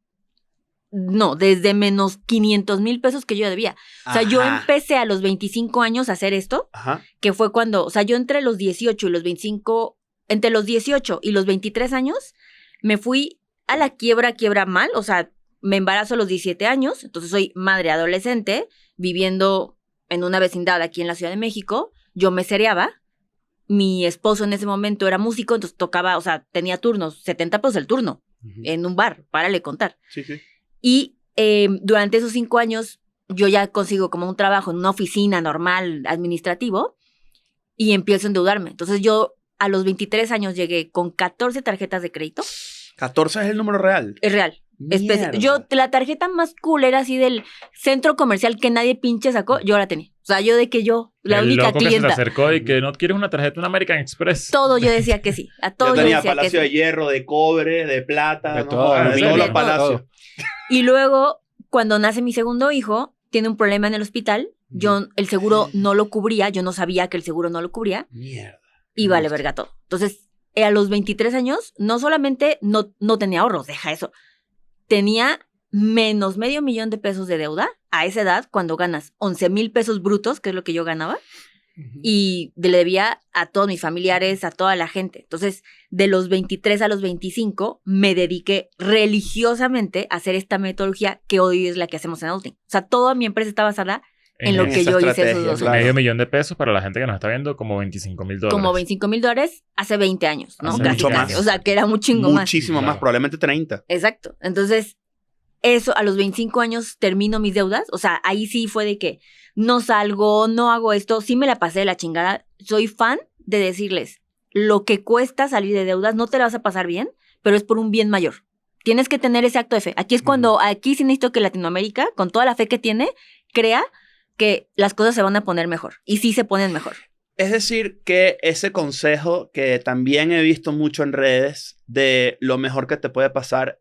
No, desde menos 500,000 pesos que yo debía. O sea, yo empecé a los 25 años a hacer esto, que fue cuando, o sea, yo entre los 18 y los 25, entre los 18 y los 23 años, me fui a la quiebra mal, o sea, me embarazo a los 17 años, entonces soy madre adolescente, viviendo en una vecindad aquí en la Ciudad de México, yo me cereaba, mi esposo en ese momento era músico, entonces tocaba, o sea, tenía turnos, 70 pesos el turno, en un bar, párale contar. Sí. Y durante esos 5 años yo ya consigo como un trabajo en una oficina normal, administrativo, y empiezo a endeudarme. Entonces yo a los 23 años llegué con 14 tarjetas de crédito. 14 es el número real. Es real. Yo, la tarjeta más cool era así del centro comercial que nadie pinche sacó, yo la tenía. O sea, yo de que yo, la única loco clienta. Que se te acercó y que no quieres una tarjeta, una American Express. Todo yo decía que sí. A todo yo tenía decía Palacio que de sí. Hierro, de cobre, de plata, de ¿no? todo, de todos los palacios. Y luego, cuando nace mi segundo hijo, tiene un problema en el hospital. Yo, el seguro no lo cubría. Yo no sabía que el seguro no lo cubría. Mierda. Y vale verga todo. Entonces, a los 23 años, no solamente no tenía ahorros, deja eso. Tenía menos $500,000 de pesos de deuda a esa edad, cuando ganas 11,000 pesos brutos, que es lo que yo ganaba. Y le debía a todos mis familiares, a toda la gente. Entonces, de los 23 a los 25, me dediqué religiosamente a hacer esta metodología que hoy es la que hacemos en Adulting. O sea, toda mi empresa está basada en lo que yo hice esos 2 años. $500,000 pesos para la gente que nos está viendo, como $25,000. Como $25,000 hace 20 años, ¿no? Hace Casi. más. O sea, que era muchísimo más. Muchísimo más, probablemente 30. Exacto. Entonces, eso, a los 25 años termino mis deudas. O sea, ahí sí fue de que no salgo, no hago esto. Sí me la pasé de la chingada. Soy fan de decirles, lo que cuesta salir de deudas, no te la vas a pasar bien, pero es por un bien mayor. Tienes que tener ese acto de fe. Aquí es cuando, aquí sí necesito que Latinoamérica, con toda la fe que tiene, crea que las cosas se van a poner mejor. Y sí se ponen mejor. Es decir, que ese consejo que también he visto mucho en redes de lo mejor que te puede pasar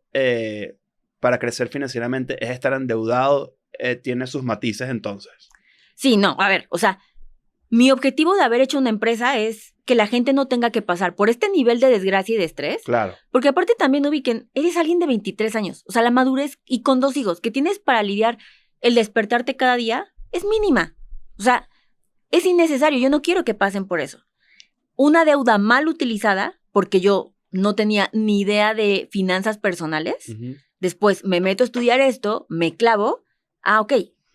para crecer financieramente es estar endeudado, tiene sus matices entonces. Sí, no, a ver, o sea, mi objetivo de haber hecho una empresa es que la gente no tenga que pasar por este nivel de desgracia y de estrés. Claro. Porque aparte también ubiquen, eres alguien de 23 años, o sea, la madurez y con 2 hijos que tienes para lidiar el despertarte cada día es mínima. O sea, es innecesario, yo no quiero que pasen por eso. Una deuda mal utilizada, porque yo no tenía ni idea de finanzas personales. Después me meto a estudiar esto, me clavo. Ok.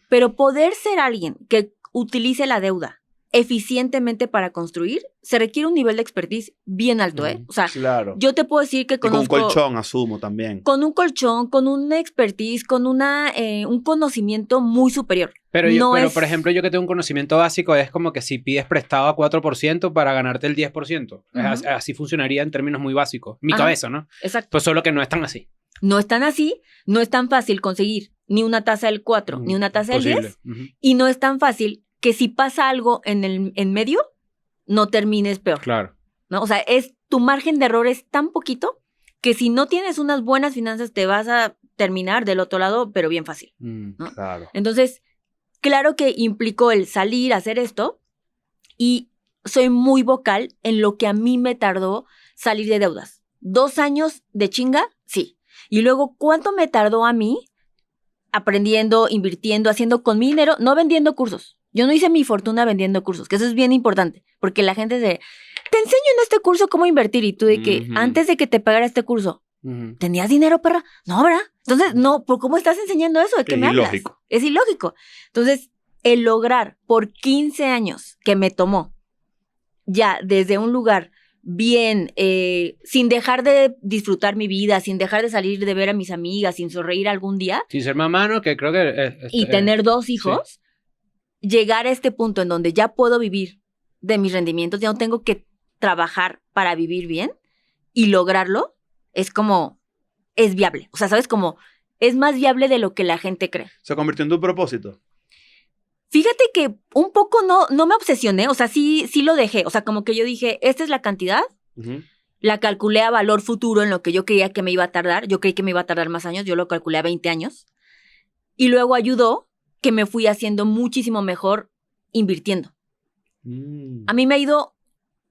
Pero poder ser alguien que utilice la deuda eficientemente para construir, se requiere un nivel de expertise bien alto, ¿eh? O sea, claro. Yo te puedo decir que conozco... Y con un colchón, asumo, también. Con un colchón, con una expertise, con un conocimiento muy superior. Pero, por ejemplo, yo que tengo un conocimiento básico, es como que si pides prestado a 4% para ganarte el 10%. Así funcionaría en términos muy básicos. Mi cabeza, ¿no? Exacto. Pues solo que no es tan así. No es tan así, no es tan fácil conseguir ni una tasa del 4, ni una tasa del 10. Y no es tan fácil que si pasa algo en medio, no termines peor. Claro. ¿No? O sea, tu margen de error es tan poquito que si no tienes unas buenas finanzas te vas a terminar del otro lado, pero bien fácil. ¿No? Claro. Entonces, claro que implicó el salir a hacer esto y soy muy vocal en lo que a mí me tardó salir de deudas. 2 años de chinga, sí. Y luego, ¿cuánto me tardó a mí aprendiendo, invirtiendo, haciendo con mi dinero, no vendiendo cursos? Yo no hice mi fortuna vendiendo cursos, que eso es bien importante, porque la gente te enseño en este curso cómo invertir y tú de que antes de que te pagara este curso, ¿Tenías dinero, perra? No, ¿verdad? Entonces, no, ¿por cómo estás enseñando eso? ¿De qué me hablas? ilógico. Es ilógico. Entonces, el lograr por 15 años que me tomó ya desde un lugar bien, sin dejar de disfrutar mi vida, sin dejar de salir de ver a mis amigas, sin sonreír algún día. Sin ser mamá, ¿no? Que creo que... y tener 2 hijos, llegar a este punto en donde ya puedo vivir de mis rendimientos, ya no tengo que trabajar para vivir bien y lograrlo, es como, es viable. O sea, ¿sabes? Como, es más viable de lo que la gente cree. ¿Se convirtió en tu propósito? Fíjate que un poco no me obsesioné, o sea, sí lo dejé. O sea, como que yo dije, esta es la cantidad, la calculé a valor futuro en lo que yo creía que me iba a tardar. Yo creí que me iba a tardar más años, yo lo calculé a 20 años. Y luego ayudó que me fui haciendo muchísimo mejor invirtiendo. A mí me ha ido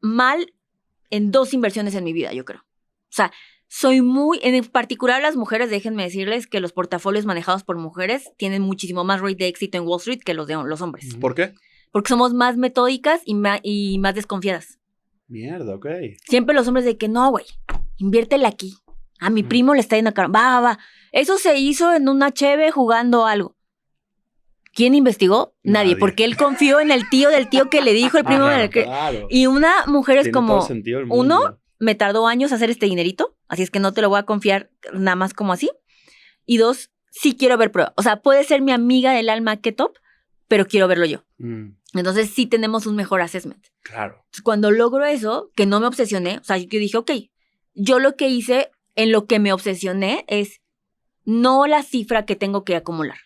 mal en 2 inversiones en mi vida, yo creo. O sea, soy muy, en particular las mujeres, déjenme decirles que los portafolios manejados por mujeres tienen muchísimo más rate de éxito en Wall Street que los de los hombres. ¿Por qué? Porque somos más metódicas y más desconfiadas. Mierda, ok. Siempre los hombres de que no, güey, inviértele aquí. A mi primo le está yendo caro. Va. Eso se hizo en una cheve jugando algo. ¿Quién investigó? Nadie, porque él confió en el tío del tío que le dijo el primo. Claro. Y una mujer es Tiene como, todo el sentido del mundo. uno, me tardó años hacer este dinerito, así es que no te lo voy a confiar nada más como así. Y 2, sí quiero ver prueba. O sea, puede ser mi amiga del alma que top, pero quiero verlo yo. Entonces sí tenemos un mejor assessment. Claro. Entonces, cuando logro eso, que no me obsesioné, o sea, yo dije, ok, yo lo que hice, en lo que me obsesioné es no la cifra que tengo que acumular,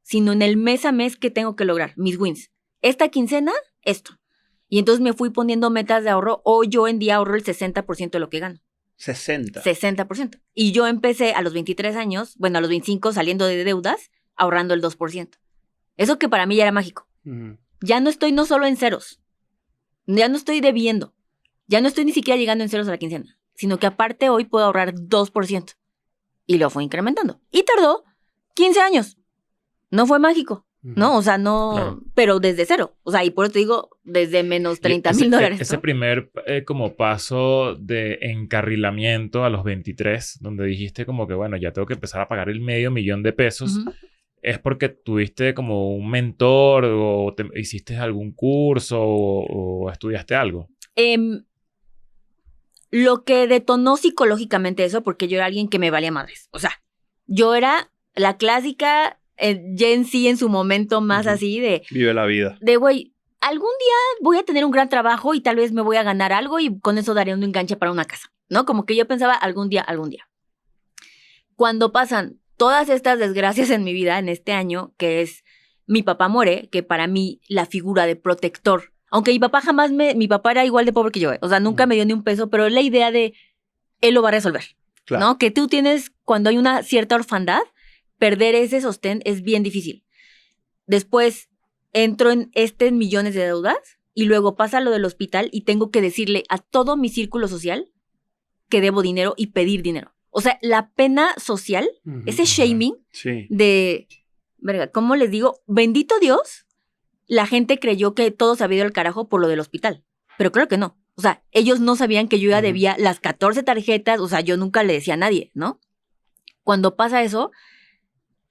sino en el mes a mes que tengo que lograr, mis wins. Esta quincena, esto. Y entonces me fui poniendo metas de ahorro. Hoy yo en día ahorro el 60% de lo que gano. 60. 60%. Y yo empecé a los 23 años, bueno, a los 25 saliendo de deudas, ahorrando el 2%. Eso que para mí ya era mágico. Ya no estoy no solo en ceros. Ya no estoy debiendo. Ya no estoy ni siquiera llegando en ceros a la quincena. Sino que aparte hoy puedo ahorrar 2%. Y lo fue incrementando. Y tardó 15 años. No fue mágico. ¿No? O sea, no... Claro. Pero desde cero. O sea, y por eso te digo, desde menos $30,000. Ese primer como paso de encarrilamiento a los 23, donde dijiste como que, bueno, ya tengo que empezar a pagar el $500,000, ¿es porque tuviste como un mentor o hiciste algún curso o estudiaste algo? Lo que detonó psicológicamente eso, porque yo era alguien que me valía madres. O sea, yo era la clásica... Gen Z en su momento más así de... Vive la vida. De, güey, algún día voy a tener un gran trabajo y tal vez me voy a ganar algo y con eso daré un enganche para una casa, ¿no? Como que yo pensaba algún día. Cuando pasan todas estas desgracias en mi vida, en este año, que es mi papá muere, que para mí la figura de protector, aunque mi papá mi papá era igual de pobre que yo, o sea, nunca me dio ni un peso, pero la idea de él lo va a resolver, claro. ¿No? Que tú tienes, cuando hay una cierta orfandad, perder ese sostén es bien difícil. Después entro en millones de deudas y luego pasa lo del hospital y tengo que decirle a todo mi círculo social que debo dinero y pedir dinero. O sea, la pena social, ese shaming de, verga, ¿cómo les digo? Bendito Dios, la gente creyó que todo se había ido al carajo por lo del hospital. Pero claro que no. O sea, ellos no sabían que yo ya debía las 14 tarjetas. O sea, yo nunca le decía a nadie, ¿no? Cuando pasa eso...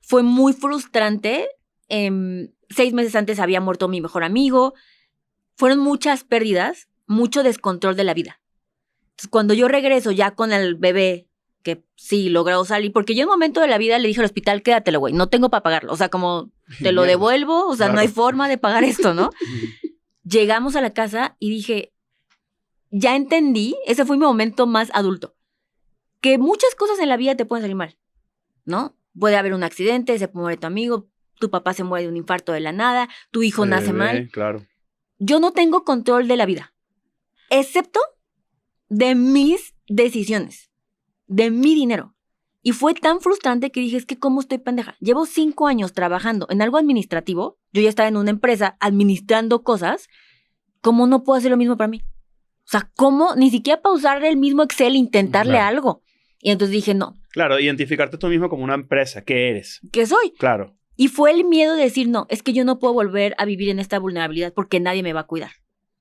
Fue muy frustrante. 6 meses antes había muerto mi mejor amigo. Fueron muchas pérdidas, mucho descontrol de la vida. Entonces, cuando yo regreso ya con el bebé, que sí, logró salir, porque yo en un momento de la vida le dije al hospital, quédatelo, güey, no tengo para pagarlo. O sea, como te lo devuelvo, o sea, claro. No hay forma de pagar esto, ¿no? Llegamos a la casa y dije, ya entendí, ese fue mi momento más adulto, que muchas cosas en la vida te pueden salir mal, ¿no? Puede haber un accidente, se muere tu amigo, tu papá se muere de un infarto de la nada, tu hijo nace mal. Claro. Yo no tengo control de la vida, excepto de mis decisiones, de mi dinero. Y fue tan frustrante que dije, es que ¿cómo estoy pendeja? Llevo 5 años trabajando en algo administrativo, yo ya estaba en una empresa administrando cosas, ¿cómo no puedo hacer lo mismo para mí? O sea, ¿cómo? Ni siquiera pausar el mismo Excel, intentarle algo. Y entonces dije, no. Claro, identificarte tú mismo como una empresa. ¿Qué eres? ¿Qué soy? Claro. Y fue el miedo de decir, no, es que yo no puedo volver a vivir en esta vulnerabilidad porque nadie me va a cuidar.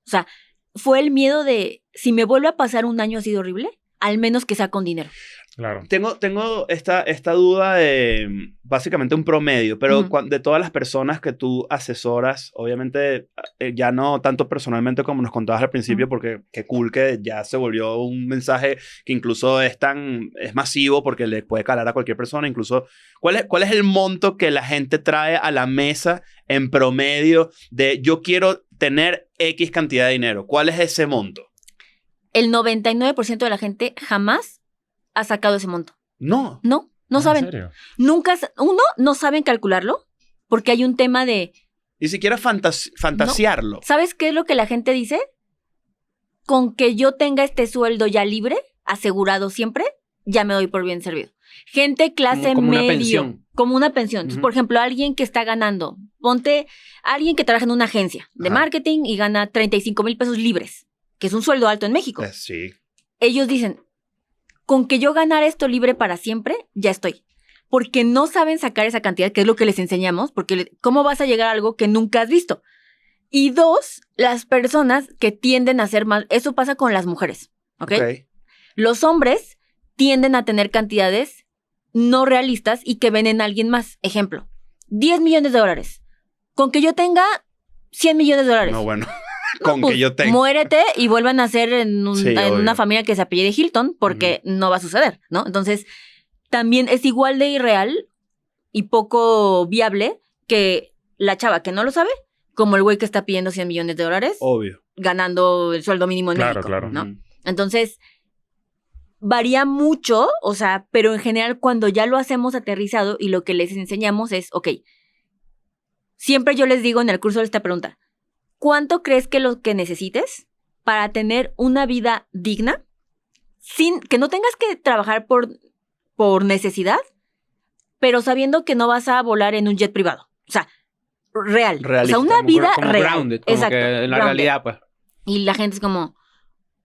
O sea, fue el miedo de, si me vuelve a pasar un año así de horrible, al menos que sea con dinero. Claro. Tengo esta duda de básicamente un promedio, pero Ujú. de todas las personas que tú asesoras, obviamente ya no tanto personalmente como nos contabas al principio, Ujú. porque qué cool que ya se volvió un mensaje que incluso es masivo porque le puede calar a cualquier persona. Incluso, ¿cuál es el monto que la gente trae a la mesa en promedio de yo quiero tener X cantidad de dinero? ¿Cuál es ese monto? El 99% de la gente jamás ha sacado ese monto. No. No ¿En saben. serio? Nunca, no saben calcularlo porque hay un tema de, Ni siquiera fantasearlo. ¿sabes qué es lo que la gente dice? Con que yo tenga este sueldo ya libre, asegurado siempre, ya me doy por bien servido. Gente clase Como una medio. pensión. Como una pensión. Entonces, Ujú. por ejemplo, alguien que está ganando, ponte alguien que trabaja en una agencia de Ajá. marketing y gana 35,000 pesos libres, que es un sueldo alto en México. Sí. Ellos dicen, con que yo ganar esto libre para siempre, ya estoy. Porque no saben sacar esa cantidad, que es lo que les enseñamos, porque ¿cómo vas a llegar a algo que nunca has visto? Y dos, las personas que tienden a ser más, eso pasa con las mujeres, ¿ok? Los hombres tienden a tener cantidades no realistas y que ven en alguien más. Ejemplo, 10 millones de dólares. Con que yo tenga 100 millones de dólares. No, bueno. No, Con pues, que yo tenga. muérete y vuelvan a nacer Sí, en obvio. una familia que se apellide Hilton, porque no va a suceder, ¿no? Entonces, también es igual de irreal y poco viable que la chava que no lo sabe, como el güey que está pidiendo 100 millones de dólares, Obvio. ganando el sueldo mínimo en Claro, México, claro. ¿no? Ujú. Entonces, varía mucho, o sea, pero en general cuando ya lo hacemos aterrizado y lo que les enseñamos es, ok, siempre yo les digo en el curso esta pregunta, ¿cuánto crees que lo que necesites para tener una vida digna sin que no tengas que trabajar por necesidad, pero sabiendo que no vas a volar en un jet privado? O sea, real. Realista, O sea, una Como- vida como real. grounded, como Exacto. que en la grounded. realidad, pues. Y la gente es como,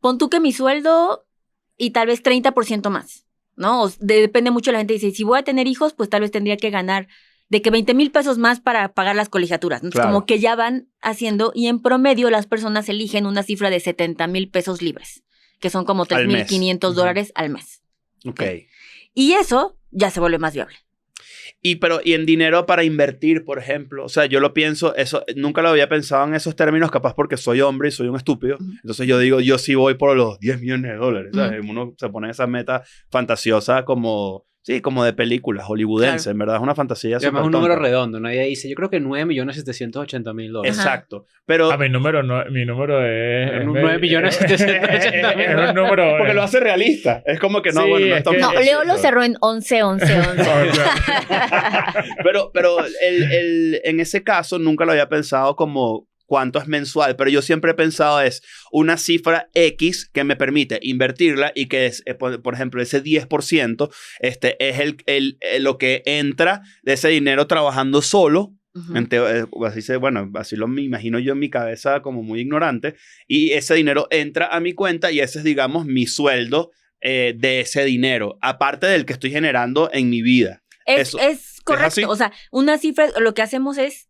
pon tú que mi sueldo y tal vez 30% más, ¿no? Depende mucho, la gente dice, si voy a tener hijos, pues tal vez tendría que ganar de que 20,000 pesos más para pagar las colegiaturas. Entonces, Claro. como que ya van haciendo, y en promedio las personas eligen una cifra de 70,000 pesos libres, que son como Al mes. 3,500 Ujú. dólares al mes. Ok. Y eso ya se vuelve más viable. Y en dinero para invertir, por ejemplo. O sea, yo lo pienso, eso, nunca lo había pensado en esos términos, capaz porque soy hombre y soy un estúpido. Ujú. Entonces yo digo, yo sí voy por los 10 millones de dólares. ¿Sabes? Ujú. Uno se pone esa meta fantasiosa como, sí, como de película hollywoodense. Claro. En verdad es una fantasía Y además súper un número tonta. redondo. Nadie dice, yo creo que 9.780.000 dólares. Ajá. Exacto. Pero Mi número es... Es 9.780.000. Es un número... porque lo hace realista. Es como que no, Sí, bueno, no es está que- No, bien. Leo lo cerró en 11. Pero en ese caso nunca lo había pensado como cuánto es mensual, pero yo siempre he pensado es una cifra X que me permite invertirla y que es, por ejemplo, ese 10% es lo que entra de ese dinero trabajando solo. Ujú. Así lo me imagino yo en mi cabeza como muy ignorante, y ese dinero entra a mi cuenta y ese es, digamos, mi sueldo de ese dinero, aparte del que estoy generando en mi vida. Es así? correcto. O sea, una cifra, lo que hacemos es,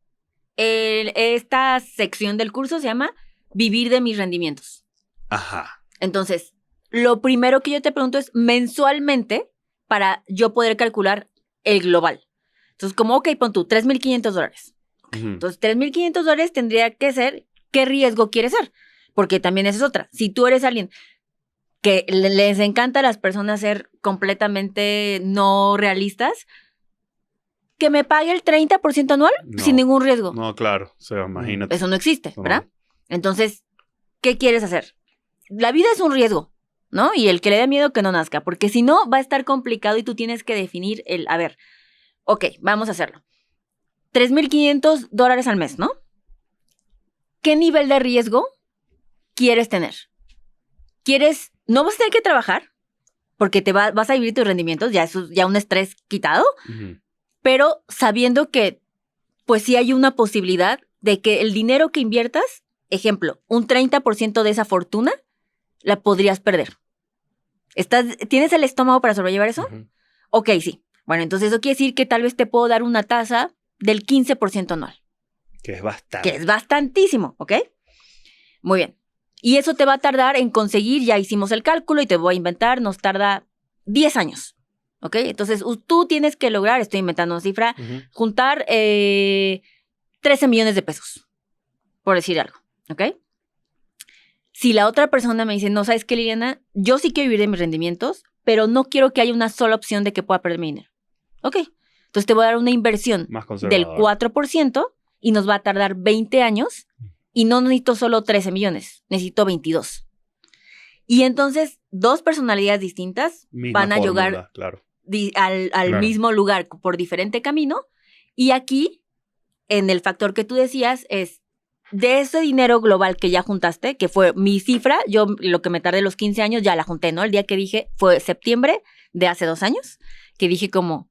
esta sección del curso se llama Vivir de mis rendimientos. Ajá. Entonces, lo primero que yo te pregunto es mensualmente para yo poder calcular el global. Entonces, como, ok, pon tú, 3,500 dólares. Ujú. Entonces, 3,500 dólares tendría que ser, ¿qué riesgo quieres ser? Porque también esa es otra. Si tú eres alguien que les encanta a las personas ser completamente no realistas, que me pague el 30% anual No. sin ningún riesgo. No, claro. O sea, imagínate. Eso no existe, No. ¿verdad? Entonces, ¿qué quieres hacer? La vida es un riesgo, ¿no? Y el que le dé miedo que no nazca, porque si no va a estar complicado y tú tienes que definir a ver, ok, vamos a hacerlo. 3,500 dólares al mes, ¿no? ¿Qué nivel de riesgo quieres tener? No vas a tener que trabajar, porque vas a vivir tus rendimientos, ya eso, ya un estrés quitado, Ujú. pero sabiendo que, pues sí hay una posibilidad de que el dinero que inviertas, ejemplo, un 30% de esa fortuna, la podrías perder. ¿Tienes el estómago para sobrellevar eso? Ujú. Ok, sí. Bueno, entonces eso quiere decir que tal vez te puedo dar una tasa del 15% anual, Que es bastante. que es bastantísimo, ¿ok? Muy bien. Y eso te va a tardar en conseguir, ya hicimos el cálculo y te voy a inventar, nos tarda 10 años. ¿Ok? Entonces, tú tienes que lograr, estoy inventando una cifra, juntar 13 millones de pesos, por decir algo. ¿Ok? Si la otra persona me dice, no, ¿sabes qué, Liliana? Yo sí quiero vivir de mis rendimientos, pero no quiero que haya una sola opción de que pueda perder mi dinero. ¿Ok? Entonces te voy a dar una inversión Más del conservador. 4% y nos va a tardar 20 años y no necesito solo 13 millones, necesito 22. Y entonces, dos personalidades distintas Misma van a fórmula, llegar claro. al Claro. mismo lugar por diferente camino. Y aquí, en el factor que tú decías, es de ese dinero global que ya juntaste, que fue mi cifra, yo lo que me tardé los 15 años ya la junté, ¿no? El día que dije fue septiembre de hace 2 años, que dije como,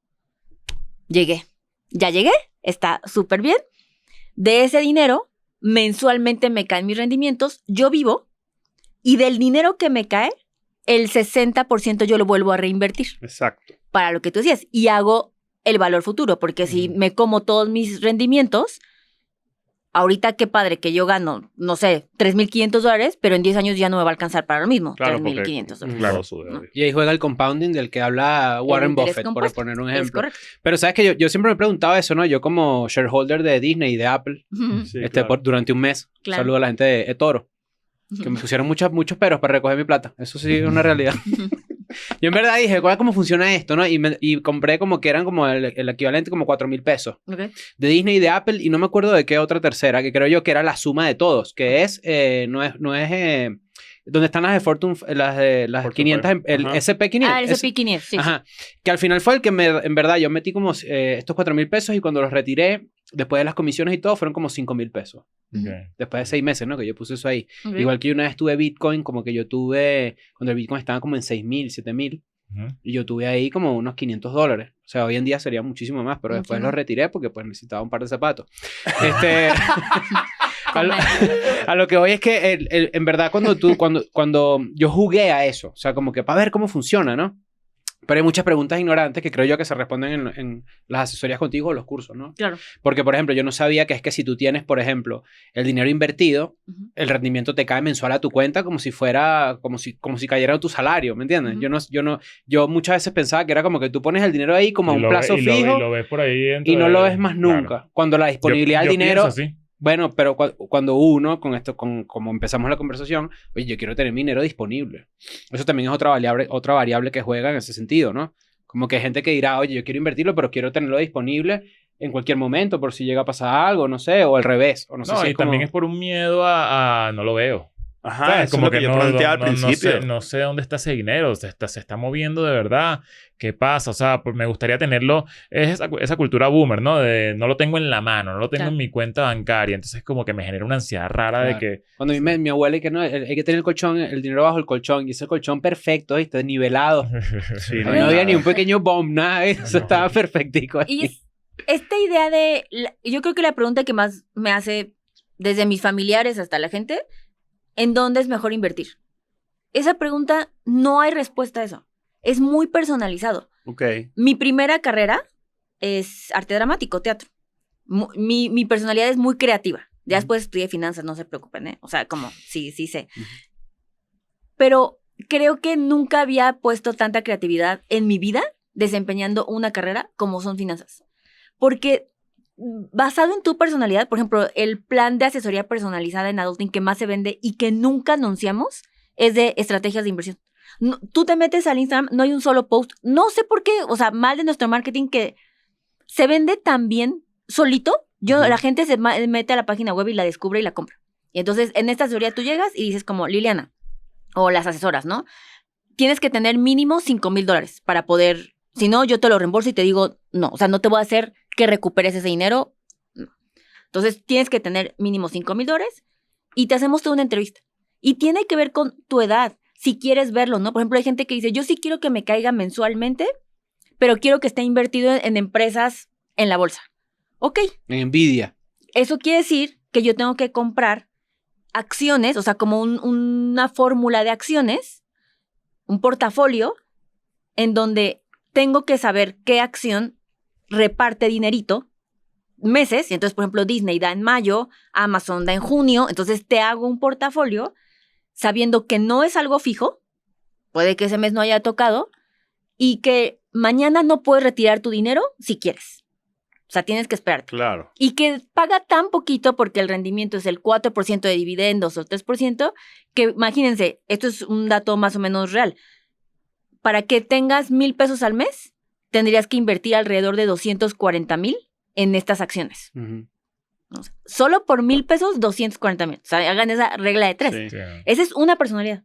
ya llegué, está súper bien. De ese dinero, mensualmente me caen mis rendimientos, yo vivo, y del dinero que me cae, el 60% yo lo vuelvo a reinvertir Exacto. para lo que tú decías, y hago el valor futuro, porque si me como todos mis rendimientos, ahorita qué padre que yo gano, no sé, $3,500, pero en 10 años ya no me va a alcanzar para lo mismo, Claro, $3,500. porque Claro. todo sube, obvio. Y ahí juega el compounding del que habla Warren interés Buffett, por compuesto. poner un Es ejemplo. correcto. Pero sabes que yo siempre me he preguntado eso, ¿no? Yo como shareholder de Disney y de Apple, Sí, claro. durante un mes, Claro. saludo a la gente de eToro, que me pusieron muchos peros para recoger mi plata. Eso sí es una realidad. Yo en verdad dije, ¿cómo funciona esto, no? Y compré como que eran como el equivalente como 4,000 pesos Ok. de Disney y de Apple, y no me acuerdo de qué otra tercera, que creo yo que era la suma de todos, que es, no es donde están las de Fortune, las Fortune 500, el Ajá. SP500. Ah, el SP500, sí. Ajá. Que al final fue el que en verdad, yo metí como estos 4,000 pesos, y cuando los retiré, después de las comisiones y todo, fueron como 5,000 pesos. Ok. Después de 6 meses, ¿no? Que yo puse eso ahí. Ok. Igual que yo una vez tuve Bitcoin, como que yo tuve, cuando el Bitcoin estaba como en 6,000, 7,000, Ujú. y yo tuve ahí como unos $500. O sea, hoy en día sería muchísimo más, pero Mucho después más. los retiré porque pues necesitaba un par de zapatos. A lo, Comer. a lo que voy es que en verdad cuando yo jugué a eso, o sea, como que para ver cómo funciona, ¿no? Pero hay muchas preguntas ignorantes que creo yo que se responden en las asesorías contigo o los cursos, ¿no? Claro. Porque, por ejemplo, yo no sabía que es que si tú tienes, por ejemplo, el dinero invertido, Ujú. el rendimiento te cae mensual a tu cuenta como si fuera, como si cayera tu salario, ¿me entiendes? Ujú. Yo muchas veces pensaba que era como que tú pones el dinero ahí como a Y un lo plazo ve- y lo ve- fijo y lo ves por ahí dentro y no de- lo ves más nunca. Claro. Cuando la disponibilidad del Yo dinero... pienso así. Bueno, pero cuando uno, como empezamos la conversación, oye, yo quiero tener mi dinero disponible. Eso también es otra variable que juega en ese sentido, ¿no? Como que hay gente que dirá, oye, yo quiero invertirlo, pero quiero tenerlo disponible en cualquier momento por si llega a pasar algo, no sé, o al revés. O no sé No, si y es como... también es por un miedo a no lo veo. Ajá, ¿Sabes? eso es lo que yo planteaba al principio. No sé dónde está ese dinero. Se está moviendo de verdad. ¿Qué pasa? O sea, pues me gustaría tenerlo. Es esa cultura boomer, ¿no? De no lo tengo en la mano, no lo tengo Claro. en mi cuenta bancaria. Entonces, como que me genera una ansiedad rara de Claro. que. Cuando mi abuela y que no, hay que tener el dinero bajo el colchón, y ese colchón perfecto, ¿viste? Nivelado. Sí, Ahí hay no había nada. ni un pequeño bomb, nada, eso No. estaba perfectico. ahí. Y esta idea de... yo creo que la pregunta que más me hace desde mis familiares hasta la gente, ¿en dónde es mejor invertir? Esa pregunta no hay respuesta a eso. Es muy personalizado. Ok. Mi primera carrera es arte dramático, teatro. Mi personalidad es muy creativa. Ya después estudié finanzas, no se preocupen, ¿eh? O sea, como, sí sé. Pero creo que nunca había puesto tanta creatividad en mi vida desempeñando una carrera como son finanzas. Porque basado en tu personalidad, por ejemplo, el plan de asesoría personalizada en adulting que más se vende y que nunca anunciamos es de estrategias de inversión. No, tú te metes al Instagram, no hay un solo post. No sé por qué, o sea, mal de nuestro marketing que se vende tan bien solito. La gente se mete a la página web y la descubre y la compra. Y entonces, en esta asesoría tú llegas y dices como, Liliana, o las asesoras, ¿no? Tienes que tener mínimo $5,000 para poder, si no, yo te lo reembolso y te digo, no, o sea, no te voy a hacer que recuperes ese dinero. No. Entonces, tienes que tener mínimo $5,000 y te hacemos toda una entrevista. Y tiene que ver con tu edad, si quieres verlo, ¿no? Por ejemplo, hay gente que dice, yo sí quiero que me caiga mensualmente, pero quiero que esté invertido en empresas en la bolsa. Ok, En Nvidia. eso quiere decir que yo tengo que comprar acciones, o sea, como una fórmula de acciones, un portafolio, en donde tengo que saber qué acción reparte dinerito meses. Y entonces, por ejemplo, Disney da en mayo, Amazon da en junio. Entonces, te hago un portafolio sabiendo que no es algo fijo, puede que ese mes no haya tocado, y que mañana no puedes retirar tu dinero si quieres. O sea, tienes que esperarte. Claro. Y que paga tan poquito porque el rendimiento es el 4% de dividendos o el 3%, que imagínense, esto es un dato más o menos real. Para que tengas 1,000 pesos al mes, tendrías que invertir alrededor de 240,000 en estas acciones. Ujú. O sea, solo por 1,000 pesos, 240,000. O sea, hagan esa regla de 3. Sí. Sí. Esa es una personalidad.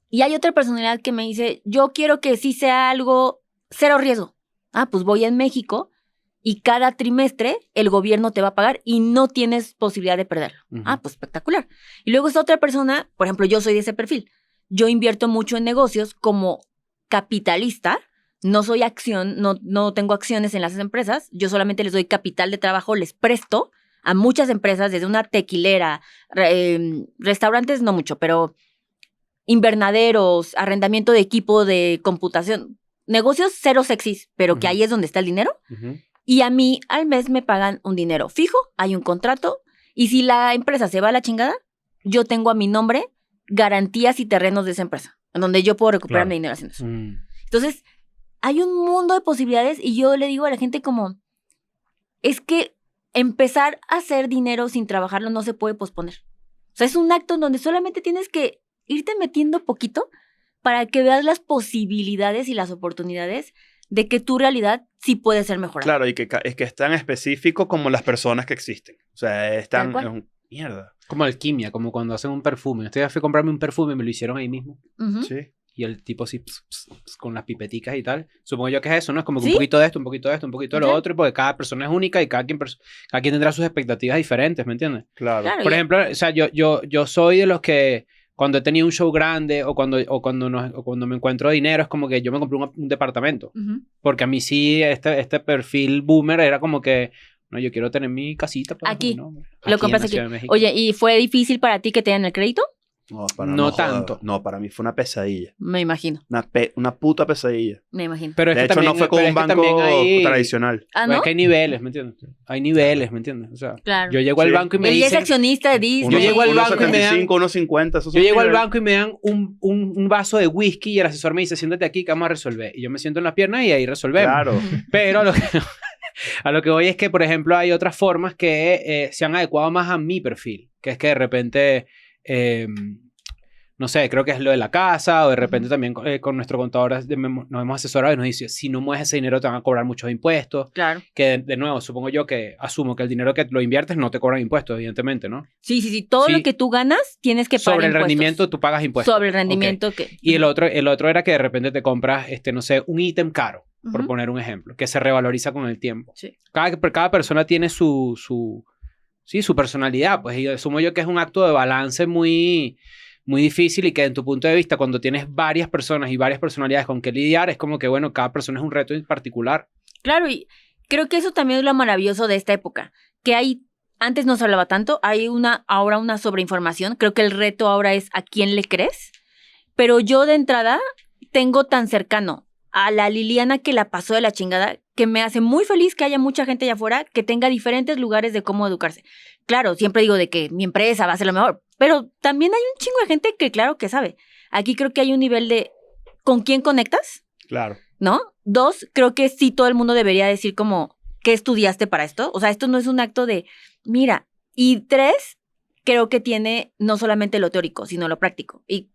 Y hay otra personalidad que me dice, yo quiero que sí sea algo cero riesgo. Ah, pues voy en México y cada trimestre el gobierno te va a pagar y no tienes posibilidad de perderlo. Ujú. Ah, pues espectacular. Y luego es otra persona, por ejemplo, yo soy de ese perfil. Yo invierto mucho en negocios como capitalista. No soy acción, no tengo acciones en las empresas. Yo solamente les doy capital de trabajo, les presto a muchas empresas, desde una tequilera, restaurantes no mucho, pero invernaderos, arrendamiento de equipo de computación, negocios cero sexys, pero que Ujú. ahí es donde está el dinero. Ujú. Y a mí al mes me pagan un dinero fijo, hay un contrato, y si la empresa se va a la chingada, yo tengo a mi nombre garantías y terrenos de esa empresa, en donde yo puedo recuperar Claro. mi dinero haciendo eso. Mm. Entonces, hay un mundo de posibilidades y yo le digo a la gente como, es que empezar a hacer dinero sin trabajarlo no se puede posponer. O sea, es un acto en donde solamente tienes que irte metiendo poquito para que veas las posibilidades y las oportunidades de que tu realidad sí puede ser mejorada. Claro, y que es que es tan específico como las personas que existen. O sea, es tan... Tal cual. es mierda. Como alquimia, como cuando hacen un perfume. Este día fui a comprarme un perfume y me lo hicieron ahí mismo. Ujú. Sí. Y el tipo así, con las pipeticas y tal. Supongo yo que es eso, ¿no? Es como que ¿Sí? un poquito de esto, un poquito de esto, un poquito de lo Claro. otro, porque cada persona es única y cada quien tendrá sus expectativas diferentes, ¿me entiendes? Claro. Claro. Por y- ejemplo, o sea, yo soy de los que cuando he tenido un show grande o cuando me encuentro dinero, es como que yo me compré un departamento. Ujú. Porque a mí sí, este perfil boomer era como que, no, yo quiero tener mi casita. Pues, Aquí. mi nombre. Lo en compras la aquí. Ciudad de México. Oye, ¿y fue difícil para ti que te den el crédito? No, No jodas. tanto. No, para mí fue una pesadilla. Me imagino, Una puta pesadilla. me imagino. Pero es De que hecho, también, no fue con pero un es que también banco hay- tradicional. Ah, Pues ¿no? es que hay niveles, ¿me entiendes? Hay niveles, ¿me entiendes? O sea, Claro. yo llego al Sí. banco y me Él es dicen... accionista de Disney. Yo llego al banco y me dan- 1.75, 1.50. esos Yo son llego al niveles. banco y me dan un vaso de whisky y el asesor me dice, siéntate aquí que vamos a resolver. Y yo me siento en las piernas y ahí resolvemos. Claro. Pero a lo que voy es que, por ejemplo, hay otras formas que se han adecuado más a mi perfil. Que es que de repente, no sé, creo que es lo de la casa o de repente también con nuestro contador nos hemos asesorado y nos dice, si no mueves ese dinero te van a cobrar muchos impuestos. Claro. Que de nuevo, supongo yo que asumo que el dinero que lo inviertes no te cobran impuestos, evidentemente, ¿no? Sí. Todo Sí. lo que tú ganas tienes que pagar Sobre el impuestos. rendimiento tú pagas impuestos. Sobre el Ok. rendimiento que... Y el otro era que de repente te compras, no sé, un ítem caro, por Ujú. poner un ejemplo, que se revaloriza con el tiempo. Sí. Cada persona tiene su personalidad, pues, y asumo yo que es un acto de balance muy, muy difícil y que en tu punto de vista, cuando tienes varias personas y varias personalidades con que lidiar, es como que, bueno, cada persona es un reto en particular. Claro, y creo que eso también es lo maravilloso de esta época, que antes no se hablaba tanto, hay ahora una sobreinformación, creo que el reto ahora es a quién le crees, pero yo de entrada tengo tan cercano a la Liliana que la pasó de la chingada, que me hace muy feliz que haya mucha gente allá afuera que tenga diferentes lugares de cómo educarse. Claro, siempre digo de que mi empresa va a ser lo mejor, pero también hay un chingo de gente que claro que sabe. Aquí creo que hay un nivel de ¿con quién conectas? Claro. ¿No? 2, creo que sí todo el mundo debería decir como, ¿qué estudiaste para esto? O sea, esto no es un acto de, mira. Y 3, creo que tiene no solamente lo teórico, sino lo práctico. Y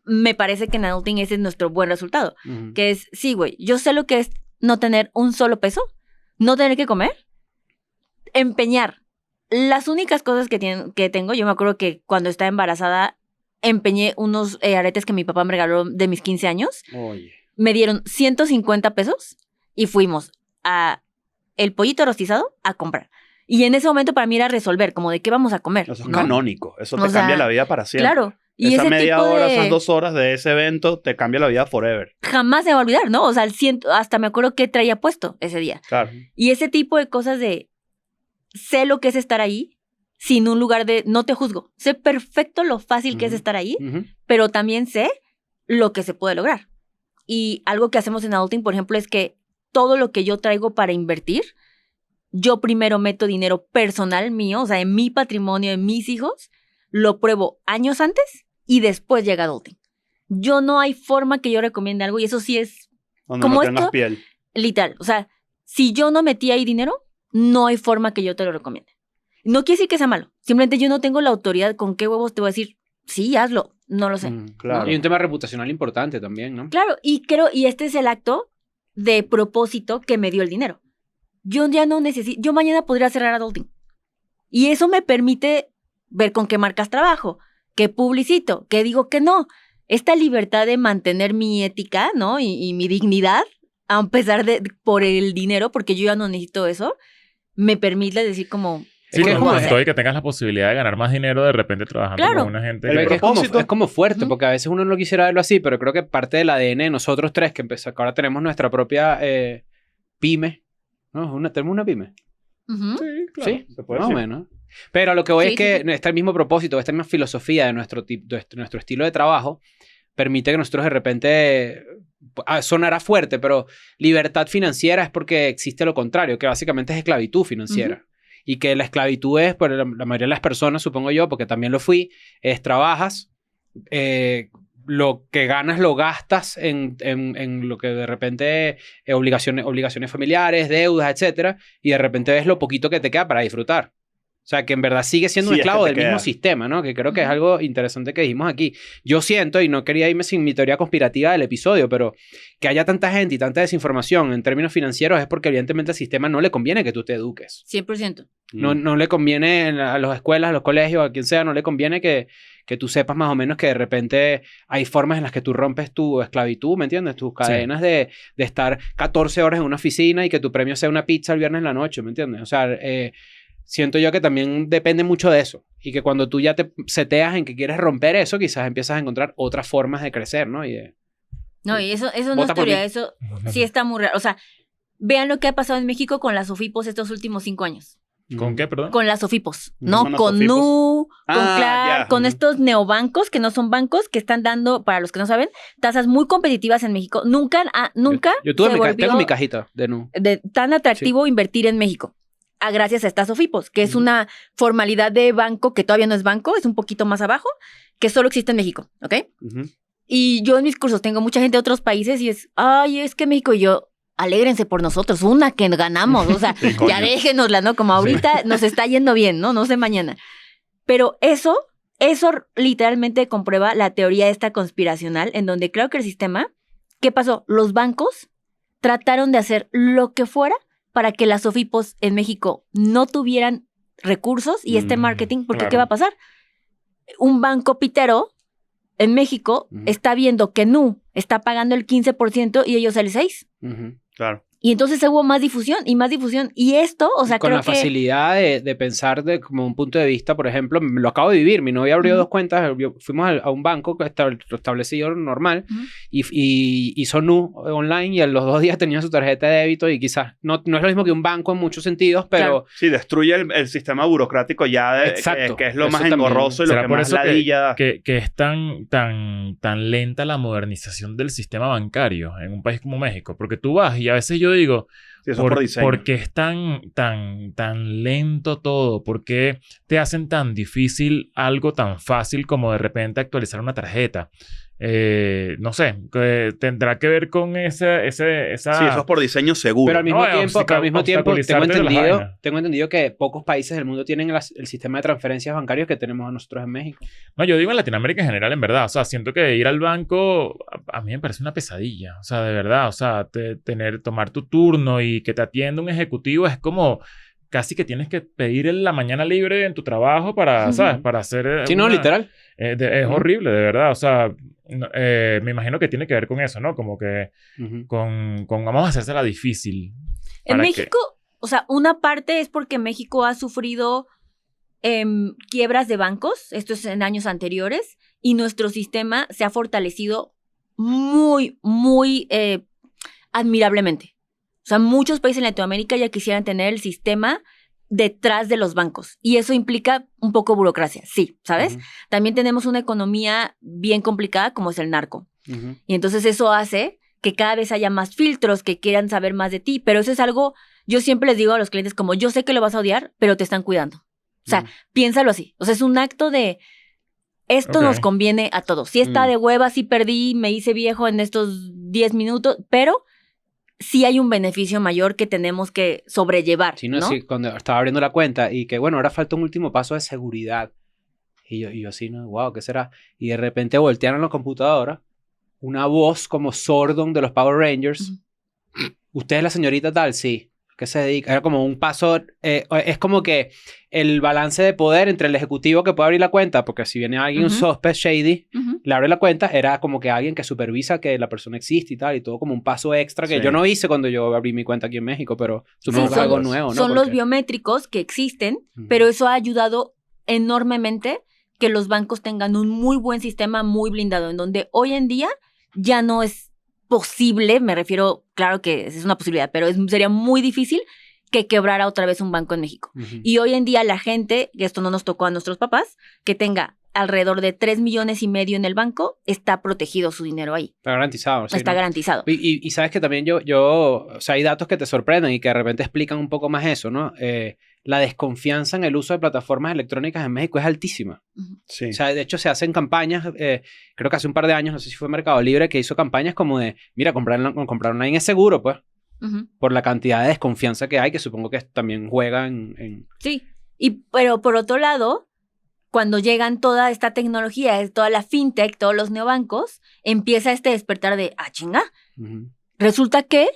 me parece que en adulting ese es nuestro buen resultado. Ujú. Que es, sí, güey, yo sé lo que es no tener un solo peso, no tener que comer, empeñar. Las únicas cosas que tengo, yo me acuerdo que cuando estaba embarazada, empeñé unos aretes que mi papá me regaló de mis 15 años. Oye. Me dieron 150 pesos y fuimos a el pollito rostizado a comprar. Y en ese momento para mí era resolver, como de qué vamos a comer. Eso es ¿no? canónico. Eso O te sea, cambia la vida para siempre. Claro. Y Esa ese media tipo hora, de... esas 2 horas de ese evento te cambia la vida forever. Jamás se va a olvidar, ¿no? O sea, hasta me acuerdo qué traía puesto ese día. Claro. Y ese tipo de cosas de... Sé lo que es estar ahí sin un lugar de... No te juzgo. Sé perfecto lo fácil que es Ujú. estar ahí, Ujú. pero también sé lo que se puede lograr. Y algo que hacemos en Adulting, por ejemplo, es que todo lo que yo traigo para invertir, yo primero meto dinero personal mío, o sea, en mi patrimonio, en mis hijos, lo pruebo años antes y después llega Adulting. No hay forma que yo recomiende algo y eso sí es Donde como no tengas esto, piel. literal. O sea, si yo no metí ahí dinero, no hay forma que yo te lo recomiende. No quiere decir que sea malo. Simplemente yo no tengo la autoridad con qué huevos te voy a decir, sí, hazlo. No lo sé. Claro. Y un tema reputacional importante también, ¿no? Claro, y este es el acto de propósito que me dio el dinero. Yo ya no necesito, yo mañana podría cerrar Adulting. Y eso me permite ver con qué marcas trabajo, qué publicito, qué digo que no. Esta libertad de mantener mi ética, ¿no? Y mi dignidad, a pesar de por el dinero, porque yo ya no necesito eso, me permite decir como... Sí, que que es como- y que tengas la posibilidad de ganar más dinero de repente trabajando Claro. con una gente El Pero que... es que propósito. es como fuerte, Ujú. porque a veces uno no quisiera verlo así, pero creo que parte del ADN de nosotros tres, que ahora tenemos nuestra propia pyme, ¿no? Tenemos una pyme. Ujú. Sí, se puede más o decir. menos. Pero lo que voy Sí, es que sí, sí. está el mismo propósito, esta misma filosofía de nuestro estilo de trabajo permite que nosotros de repente, sonará fuerte, pero libertad financiera es porque existe lo contrario, que básicamente es esclavitud financiera. Y que la esclavitud es, por la mayoría de las personas, supongo yo, porque también lo fui, es trabajas, lo que ganas lo gastas en lo que de repente obligaciones familiares, deudas, etcétera, y de repente ves lo poquito que te queda para disfrutar. O sea, que en verdad sigue siendo un Sí, es que esclavo te del mismo queda. sistema, ¿no? Que creo que es Ujú. algo interesante que dijimos aquí. Yo siento, y no quería irme sin mi teoría conspirativa del episodio, pero que haya tanta gente y tanta desinformación en términos financieros es porque evidentemente al sistema no le conviene que tú te eduques. 100%. No le conviene a las escuelas, a los colegios, a quien sea, no le conviene que tú sepas más o menos que de repente hay formas en las que tú rompes tu esclavitud, ¿me entiendes? Tus cadenas de estar 14 horas en una oficina y que tu premio sea una pizza el viernes en la noche, ¿me entiendes? O sea, siento yo que también depende mucho de eso. Y que cuando tú ya te seteas en que quieres romper eso, quizás empiezas a encontrar otras formas de crecer, ¿no? No, y eso no es Vota por teoría, mí. eso sí está muy real. O sea, vean lo que ha pasado en México con las SOFIPOS estos últimos 5 años. ¿Con qué, perdón? Con las SOFIPOS, ¿Qué ¿no? son las Con SOFIPOS? Nu, con Ah, Clar, ya. con Ujú. estos neobancos que no son bancos, que están dando, para los que no saben, tasas muy competitivas en México. Nunca Yo tuve se tengo mi volvió cajita de Nu. tan atractivo invertir en México. Gracias a estas SOFIPOS, que es Ujú. una formalidad de banco que todavía no es banco, es un poquito más abajo, que solo existe en México, ¿ok? Ujú. Y yo en mis cursos tengo mucha gente de otros países y es, ay, es que México, y yo, alégrense por nosotros, una que ganamos, o sea, Sí, coño. ya déjenosla, ¿no? Como ahorita nos está yendo bien, ¿no? No sé mañana. Pero eso literalmente comprueba la teoría esta conspiracional, en donde creo que el sistema, ¿qué pasó? Los bancos trataron de hacer lo que fuera para que las SOFIPOS en México no tuvieran recursos y este marketing, porque claro. ¿qué va a pasar? Un banco pitero en México Ujú. está viendo que Nu está pagando el 15% y ellos el 6%. Ujú. Claro. Y entonces hubo más difusión y más difusión. Y esto, o sea, con creo la que... facilidad de pensar de como un punto de vista, por ejemplo, lo acabo de vivir, mi novia abrió Ujú. 2 cuentas, fuimos a un banco establecido normal Ujú. y hizo Nu online y a los 2 días tenía su tarjeta de débito y quizás no es lo mismo que un banco en muchos sentidos, pero Sí, destruye el sistema burocrático ya, Exacto. que es lo Eso más también. engorroso y lo ¿Será que por más eso ladilla da. que es tan lenta la modernización del sistema bancario en un país como México? Porque tú vas y a veces yo digo, Sí, eso es por diseño. ¿por qué es tan lento todo? ¿Por qué te hacen tan difícil algo tan fácil como de repente actualizar una tarjeta? No sé, tendrá que ver con esa... Sí, eso es por diseño seguro. Pero al mismo No, tiempo, obstaculizarte de las vainas. tengo entendido que pocos países del mundo tienen el sistema de transferencias bancarios que tenemos nosotros en México. No, yo digo en Latinoamérica en general, en verdad. O sea, siento que ir al banco a mí me parece una pesadilla. O sea, de verdad. O sea, tomar tu turno y que te atienda un ejecutivo es como casi que tienes que pedir la mañana libre en tu trabajo para, ¿sabes? Para hacer... Sí, no, literal. Es horrible, de verdad. O sea, me imagino que tiene que ver con eso, ¿no? Como que Ujú. con vamos a hacérsela difícil. En para que- México, o sea, una parte es porque México ha sufrido quiebras de bancos, esto es en años anteriores, y nuestro sistema se ha fortalecido muy, muy admirablemente. O sea, muchos países en Latinoamérica ya quisieran tener el sistema detrás de los bancos. Y eso implica un poco burocracia, sí, ¿sabes? Ujú. También tenemos una economía bien complicada como es el narco. Ujú. Y entonces eso hace que cada vez haya más filtros que quieran saber más de ti. Pero eso es algo, yo siempre les digo a los clientes como, yo sé que lo vas a odiar, pero te están cuidando. O sea, Ujú. piénsalo así. O sea, es un acto de, esto Ok. nos conviene a todos. Si está Mm. de hueva, sí perdí, me hice viejo en estos 10 minutos, pero sí hay un beneficio mayor que tenemos que sobrellevar, Sí, ¿no? sí, cuando estaba abriendo la cuenta y que, bueno, ahora falta un último paso de seguridad. Y yo así, ¿no? Wow, ¿qué será? Y de repente voltearon la computadora, una voz como Sordon de los Power Rangers. ¿Usted es la señorita tal? Sí. ¿Qué se dedica? Era como un paso, es como que el balance de poder entre el ejecutivo que puede abrir la cuenta, porque si viene alguien, un suspect shady, le abre la cuenta, era como que alguien que supervisa que la persona existe y tal, y todo como un paso extra que Sí. yo no hice cuando yo abrí mi cuenta aquí en México, pero supongo Sí, que es algo nuevo, ¿no? Son los Porque- biométricos que existen, Ujú. pero eso ha ayudado enormemente que los bancos tengan un muy buen sistema muy blindado, en donde hoy en día ya no es posible, me refiero, claro que es una posibilidad, pero sería muy difícil que quebrara otra vez un banco en México. Ujú. Y hoy en día la gente, que esto no nos tocó a nuestros papás, que tenga alrededor de 3,5 millones en el banco, está protegido su dinero ahí. Está garantizado, sí, Está ¿no? garantizado. Y sabes que también o sea, hay datos que te sorprenden y que de repente explican un poco más eso, ¿no? La desconfianza en el uso de plataformas electrónicas en México es altísima. Sí. O sea, de hecho se hacen campañas, creo que hace un par de años, no sé si fue Mercado Libre, que hizo campañas como de, mira, comprar online es seguro, pues, Ujú. por la cantidad de desconfianza que hay, que supongo que también juega en... Sí, pero por otro lado, cuando llegan toda esta tecnología, toda la fintech, todos los neobancos, empieza este despertar de, chinga, Ujú. resulta que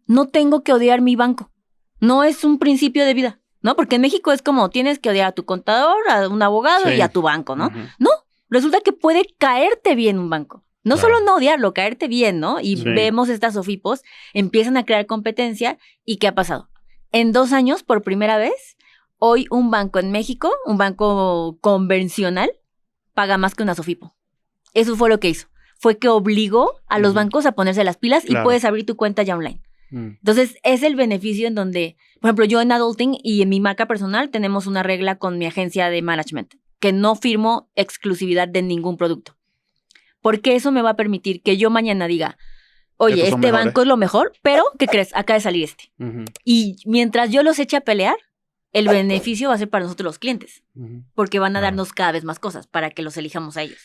no tengo que odiar mi banco. No es un principio de vida, ¿no? Porque en México es como tienes que odiar a tu contador, a un abogado Sí. y a tu banco, ¿no? Ujú. No, resulta que puede caerte bien un banco. No Claro. solo no odiarlo, caerte bien, ¿no? Y Sí. vemos estas OFIPOS, empiezan a crear competencia. ¿Y qué ha pasado? En 2 años, por primera vez, hoy un banco en México, un banco convencional, paga más que una SOFIPO. Eso fue lo que hizo. Fue que obligó a los Ujú. bancos a ponerse las pilas y Claro. puedes abrir tu cuenta ya online. Mm. Entonces, es el beneficio en donde, por ejemplo, yo en Adulting y en mi marca personal tenemos una regla con mi agencia de management, que no firmo exclusividad de ningún producto. Porque eso me va a permitir que yo mañana diga, oye, Estos son este mejores. banco es lo mejor, pero, ¿qué crees? Acaba de salir este. Ujú. Y mientras yo los eche a pelear, el beneficio va a ser para nosotros los clientes, Ujú. porque van a Claro. darnos cada vez más cosas para que los elijamos a ellos.